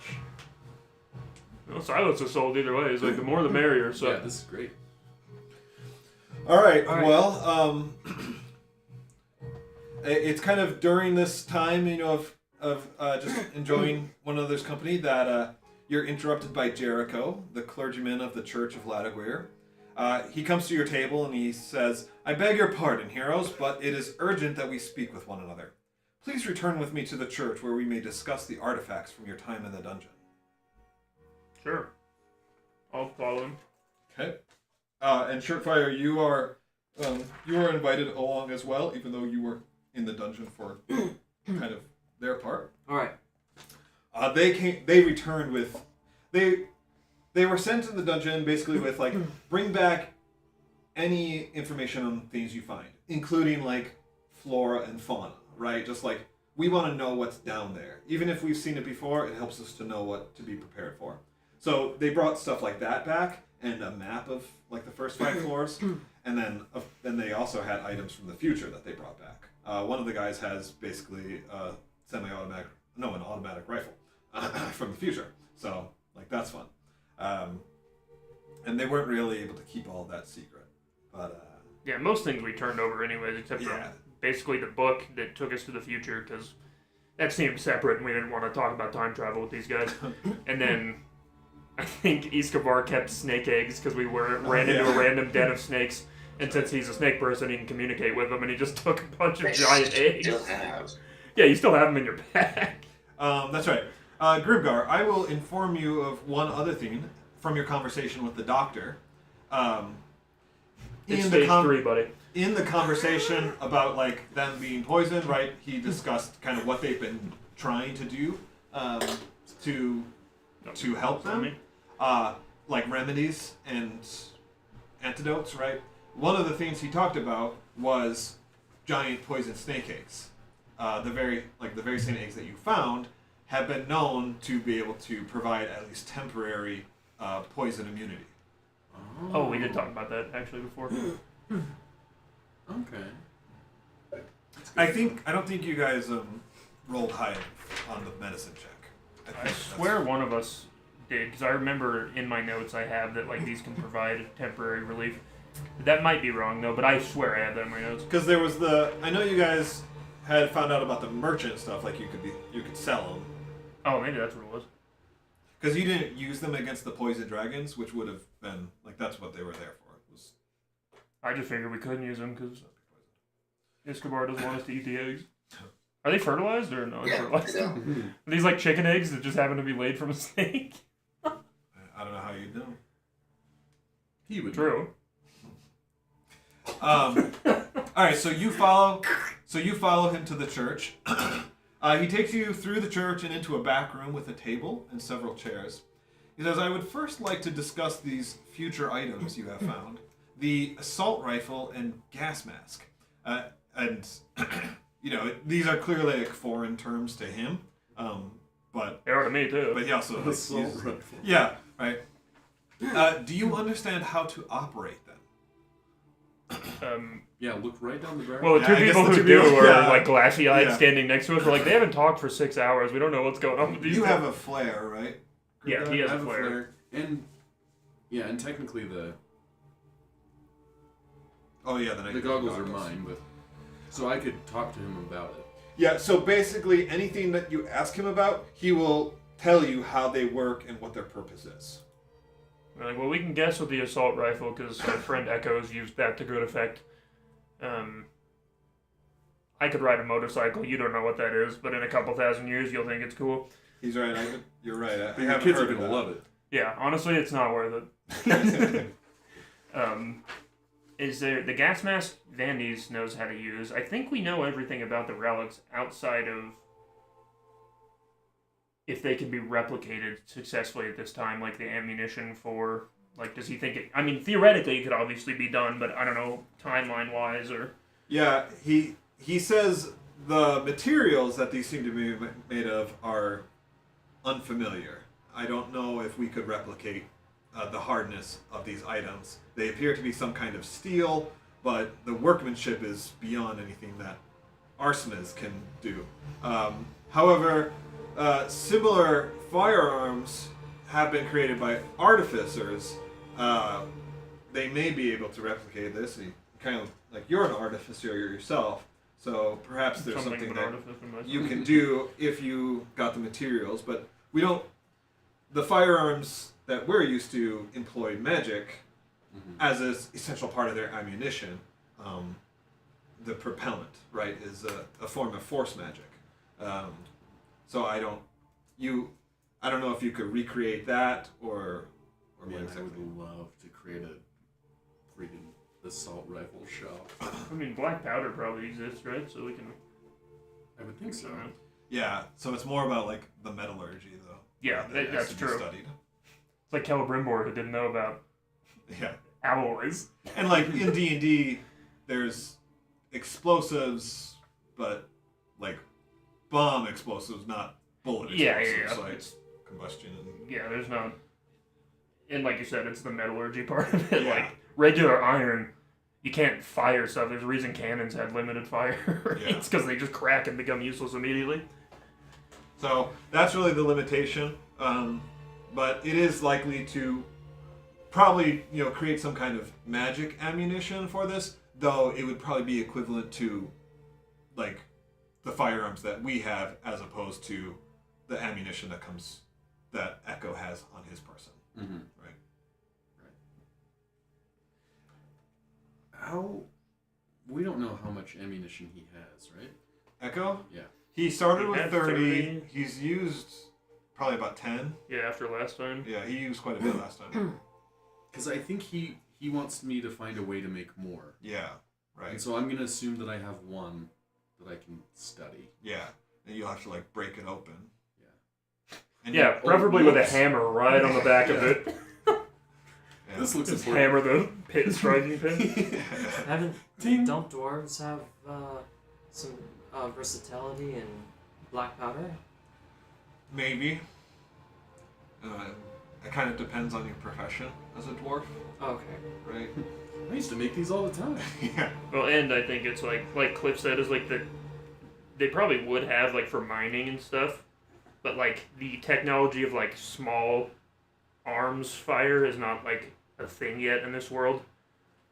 silence is sold either way. It's like the more the merrier. So Yeah, this is great. All right. All right. Well, it's kind of during this time, of just enjoying one another's company that you're interrupted by Jericho, the clergyman of the Church of Ladiguir. He comes to your table and he says, "I beg your pardon, heroes, but it is urgent that we speak with one another. Please return with me to the church where we may discuss the artifacts from your time in the dungeon." sure, I'll follow him. Okay. And Shirtfire, you are invited along as well, even though you were in the dungeon for kind of their part. All right. They returned with they were sent to the dungeon basically with like, bring back any information on things you find, including like flora and fauna, right? Just like, we want to know what's down there. Even if we've seen it before, it helps us to know what to be prepared for. So they brought stuff like that back and a map of like the first 5 floors, and then they also had items from the future that they brought back. One of the guys has basically an automatic rifle from the future. So like, that's fun. And they weren't really able to keep all that secret, but Yeah, most things we turned over anyways, except for yeah. basically the book that took us to the future, because that seemed separate and we didn't want to talk about time travel with these guys. And then I think Escobar kept snake eggs because we ran into a random den of snakes, and since he's a snake person, he can communicate with them, and he just took a bunch of giant eggs. Still have. Yeah, you still have them in your bag. That's right. Grimgar, I will inform you of one other thing from your conversation with the doctor. It's stage 3, buddy. In the conversation about like them being poisoned, right? He discussed kind of what they've been trying to do to help them, like remedies and antidotes, right? One of the things he talked about was giant poison snake eggs. The very same eggs that you found have been known to be able to provide at least temporary poison immunity. Oh, we did talk about that actually before. Okay. I don't think you guys rolled high on the medicine check. I think swear one of us did, because I remember in my notes I have that like these can provide temporary relief. That might be wrong though, but I swear I have that in my notes. because there was I know you guys had found out about the merchant stuff, like you could sell them. Oh, maybe that's what it was. Because you didn't use them against the poison dragons, which would have been like, that's what they were there for. I just figured we couldn't use them because Escobar doesn't want us to eat the eggs. Are they fertilized or no? Yeah, Fertilized? yeah. Are these like chicken eggs that just happen to be laid from a snake? I don't know how you know. He would. True. All right, so you follow him to the church. He takes you through the church and into a back room with a table and several chairs. He says, "I would first like to discuss these future items you have found: the assault rifle and gas mask. And these are clearly like foreign terms to him, but They are to me too. he also like, Assault uses- rifle. Yeah, right. Do you understand how to operate them?" Yeah, look right down the barrel. Well, the Yeah, two I guess people the who two do people- are yeah. like glassy-eyed, Yeah. standing next to us. We're like, they haven't talked for 6 hours. We don't know what's going on with these. You guys. have a flare, right? Yeah, he has I a have flare. And technically the Oh yeah, the goggles are mine, but so I could talk to him about it. Yeah, so basically anything that you ask him about, he will tell you how they work and what their purpose is. We're like, well, we can guess with the assault rifle because our friend Echo's used that to good effect. I could ride a motorcycle. You don't know what that is, but in a couple thousand years, you'll think it's cool. He's right. You're right. I But your haven't kids are heard of gonna that. love it. Yeah, honestly, it's not worth it. Is there the gas mask? Vandy's knows how to use. I think we know everything about the relics outside of if they can be replicated successfully at this time, like the ammunition for. Like, does he think it? I mean, theoretically, it could obviously be done, but I don't know timeline wise or. Yeah, he says the materials that these seem to be made of are unfamiliar. I don't know if we could replicate the hardness of these items. They appear to be some kind of steel, but the workmanship is beyond anything that arsonists can do. However, similar firearms have been created by artificers. They may be able to replicate this. Kind of like you're an artificer yourself, so perhaps there's something of an that artifice in myself. you can do if you got the materials, but we don't. The firearms that we're used to employ magic as an essential part of their ammunition. The propellant, right, is a form of force magic. So I don't know if you could recreate that or what Man, I exactly. would love to create a freaking assault rifle shop. I mean, black powder probably exists, right? So we can. I would think so. Yeah, so it's more about like the metallurgy though. Yeah, that has that's to be true. Studied. It's like Celebrimbor who didn't know about Yeah. alloys. And like in D&D, there's explosives, but like bomb explosives, not bullet Yeah, explosives. yeah. Like combustion and Yeah, there's not. And like you said, it's the metallurgy part of it. Yeah. Like regular iron, you can't fire stuff. There's a reason cannons had limited fire rates Yeah. because they just crack and become useless immediately. so that's really the limitation. But it is likely to probably create some kind of magic ammunition for this, though it would probably be equivalent to like the firearms that we have as opposed to the ammunition that Echo has on his person. Mm-hmm. Right. We don't know how much ammunition he has, right? Echo? Yeah. He started He with had 30. 30. He's used probably about 10. Yeah, after last time. Yeah, he used quite a bit last time. Because I think he wants me to find a way to make more. Yeah, right. And so I'm going to assume that I have one that I can study. Yeah, and you'll have to like break it open. Yeah. And Yeah, preferably with a whoops. hammer right on the back of Yeah. it. Yeah. This looks Just important. hammer the pit striking pin. Don't dwarves have some versatility in black powder? Maybe. It kind of depends on your profession as a dwarf, Okay. right? I used to make these all the time. Yeah. Well, and I think it's like Cliff said, is like they probably would have like for mining and stuff, but like the technology of like small arms fire is not like a thing yet in this world.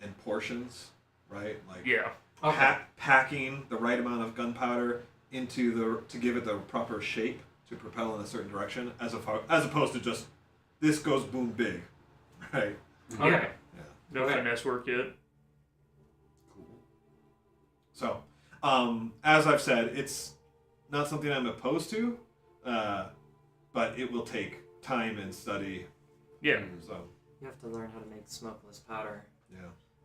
And portions, right? Like Yeah. Okay. packing the right amount of gunpowder to give it the proper shape to propel in a certain direction, as opposed to just this goes boom big, right? Okay. Yeah. Yeah. No Okay. finesse work yet. So, as I've said, it's not something I'm opposed to, but it will take time and study. Yeah. So, You have to learn how to make smokeless powder. yeah.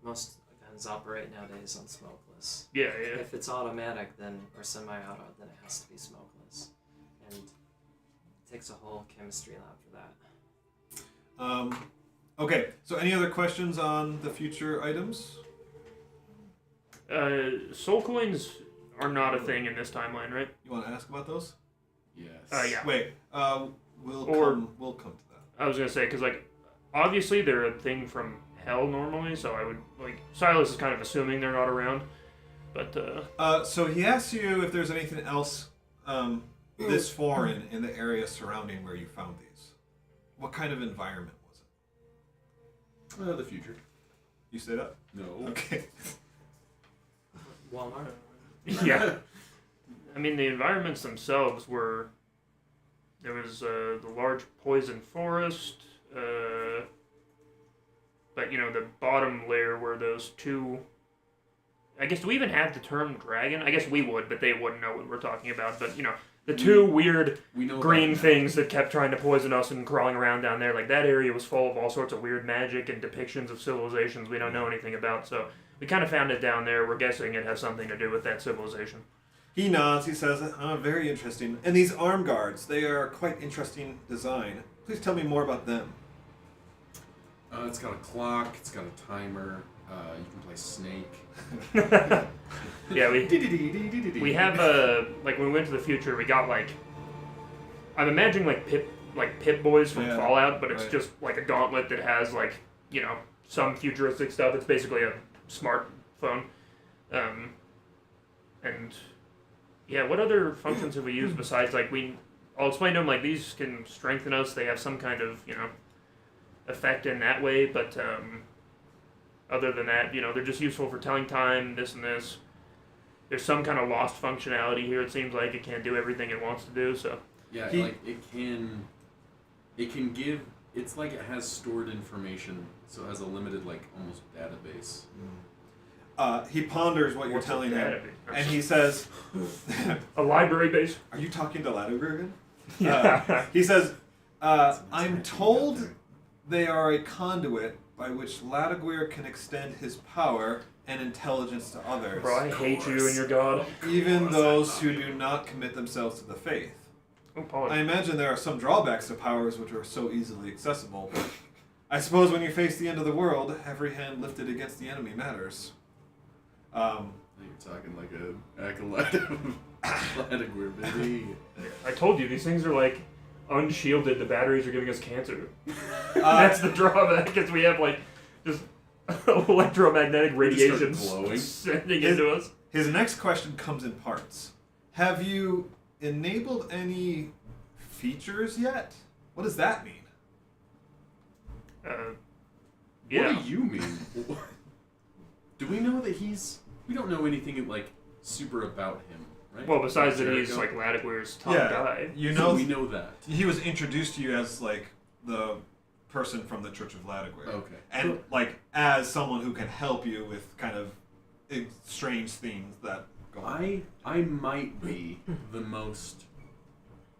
Most guns operate nowadays on smokeless. Yeah. If it's automatic, then or semi-auto, then it has to be smokeless, and it takes a whole chemistry lab for that. Okay, so any other questions on the future items? Soul coins are not a thing in this timeline, right? You want to ask about those? Yes. Yeah. Wait, we'll come to that. I was gonna say because like obviously they're a thing from hell normally, so I would like Silas is kind of assuming they're not around, but So he asks you if there's anything else this foreign in the area surrounding where you found these. What kind of environment was it? The future. You say that? No. Okay. Walmart. yeah. I mean the environments themselves were there was the large poison forest, but you know the bottom layer were those two. I guess do we even have the term dragon? I guess we would, but they wouldn't know what we're talking about. But you know the two weird We know green about things that kept trying to poison us and crawling around down there. Like that area was full of all sorts of weird magic and depictions of civilizations we don't know anything about. So we kind of found it down there. We're guessing it has something to do with that civilization. He nods, he says, very interesting. And these arm guards, they are quite interesting design. Please tell me more about them. It's got a clock. It's got a timer. You can play Snake. Yeah, we have like when we went to the future, we got like I'm imagining like Pip Boys from Yeah, Fallout, but it's right. just like a gauntlet that has like you know some futuristic stuff. It's basically a smartphone, and yeah, what other functions have we used besides like I'll explain to them like these can strengthen us. They have some kind of effect in that way, but other than that, they're just useful for telling time, this and this. There's some kind of lost functionality here. It seems like it can't do everything it wants to do. So yeah, like it can give. It's like it has stored information, so it has a limited like almost database. He ponders what you're what's telling a him, database? and he says, A library base. "Are you talking to Ladogir again?" Yeah. He says, "I'm told they are a conduit by which Ladogir can extend his power and intelligence to others, Bro, I hate you and your god. even those who do not commit themselves to the faith. Oh, Paul. I imagine there are some drawbacks to powers which are so easily accessible, but I suppose when you face the end of the world, every hand lifted against the enemy matters." You're talking like a acolyte of Vladimir, baby. I told you, these things are like unshielded. The batteries are giving us cancer. That's the drawback, is we have like just electromagnetic radiation glowing. sending into us. His next question comes in parts. Have you enabled any features yet? What does that mean? Yeah. What do you mean? Do we know that we don't know anything like super about him, right? Well, besides that he's Jericho? like Ladogir's top Yeah. guy. You So know, we know that. he was introduced to you as like the person from the Church of Ladogir. Okay. And like as someone who can help you with kind of strange things that go on. I might be the most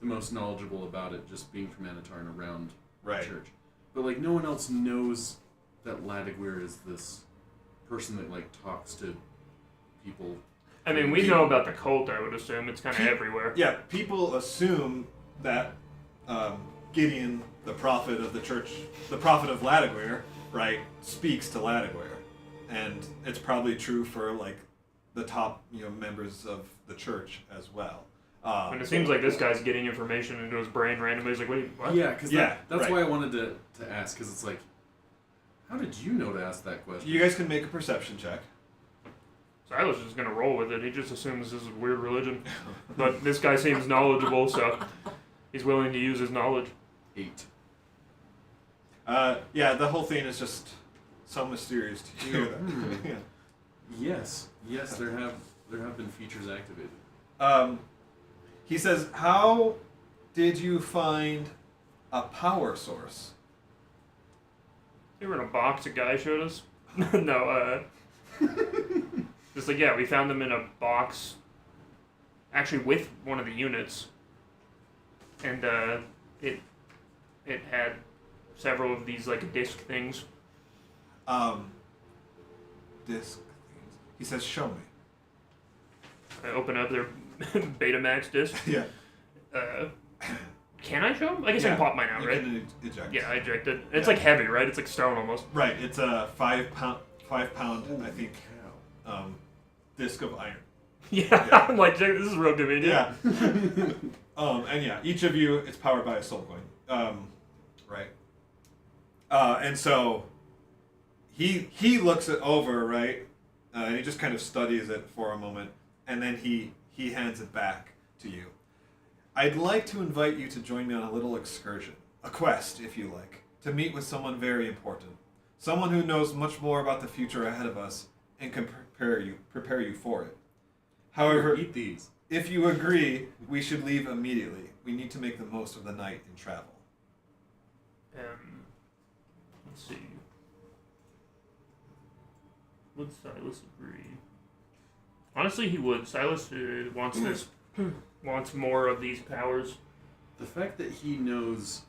knowledgeable about it, just being from Anatar and around Right. the church. But like no one else knows that Ladogir is this person that like talks to people. I mean, we know about the cult, I would assume. It's kind of everywhere. Yeah, people assume that Gideon, the prophet of the church, the prophet of Ladogir, right, speaks to Ladogir. And it's probably true for like the top, members of the church as well. And it seems like this guy's getting information into his brain randomly. He's like, what? Yeah, because Yeah, that's right. why I wanted to ask, because it's like, how did you know to ask that question? You guys can make a perception check. Silas is just going to roll with it. He just assumes this is a weird religion. But this guy seems knowledgeable, so he's willing to use his knowledge. 8. Yeah, the whole thing is just so mysterious to you. Hmm. Yeah. Yes, there have been features activated. He says, "How did you find a power source?" They were in a box a guy showed us. No, Just like, yeah, we found them in a box, actually with one of the units, and it had several of these like disc things. Disc things. He says, "Show me." I open up their Betamax disc. Yeah. Can I show them? I guess I Yeah, can pop mine out, you right? can eject. Yeah, I ejected. It's Yeah. like heavy, right? It's like stone almost. Right. It's a 5 pound, I think, Cow. disc of iron. Yeah, Yeah. I'm like, this is real convenient. Yeah. And yeah, each of you is powered by a soul coin. Right. And so he looks it over, right? And he just kind of studies it for a moment, and then he hands it back to you. I'd like to invite you to join me on a little excursion, a quest, if you like, to meet with someone very important, someone who knows much more about the future ahead of us and can prepare you for it. However, Eat these. if you agree, we should leave immediately. We need to make the most of the night and travel. Let's see. Would Silas agree? Honestly, he would. Silas wants this, wants more of these powers. The fact that he knows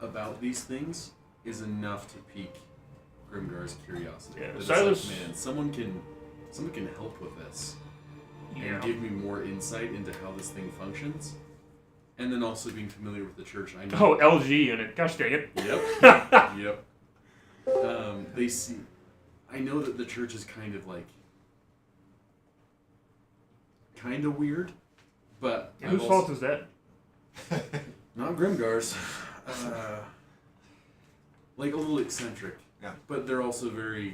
about these things is enough to pique Grimgar's curiosity. Yeah, That it's Silas- like, man, someone can help with this Yeah. and give me more insight into how this thing functions. And then also being familiar with the church, I know. Oh, LG in it. Gosh dang it. Yep. Yep. They see. I know that the church is kind of weird, but Whose fault is that? not Grimgar's. Like a little eccentric. Yeah. But they're also very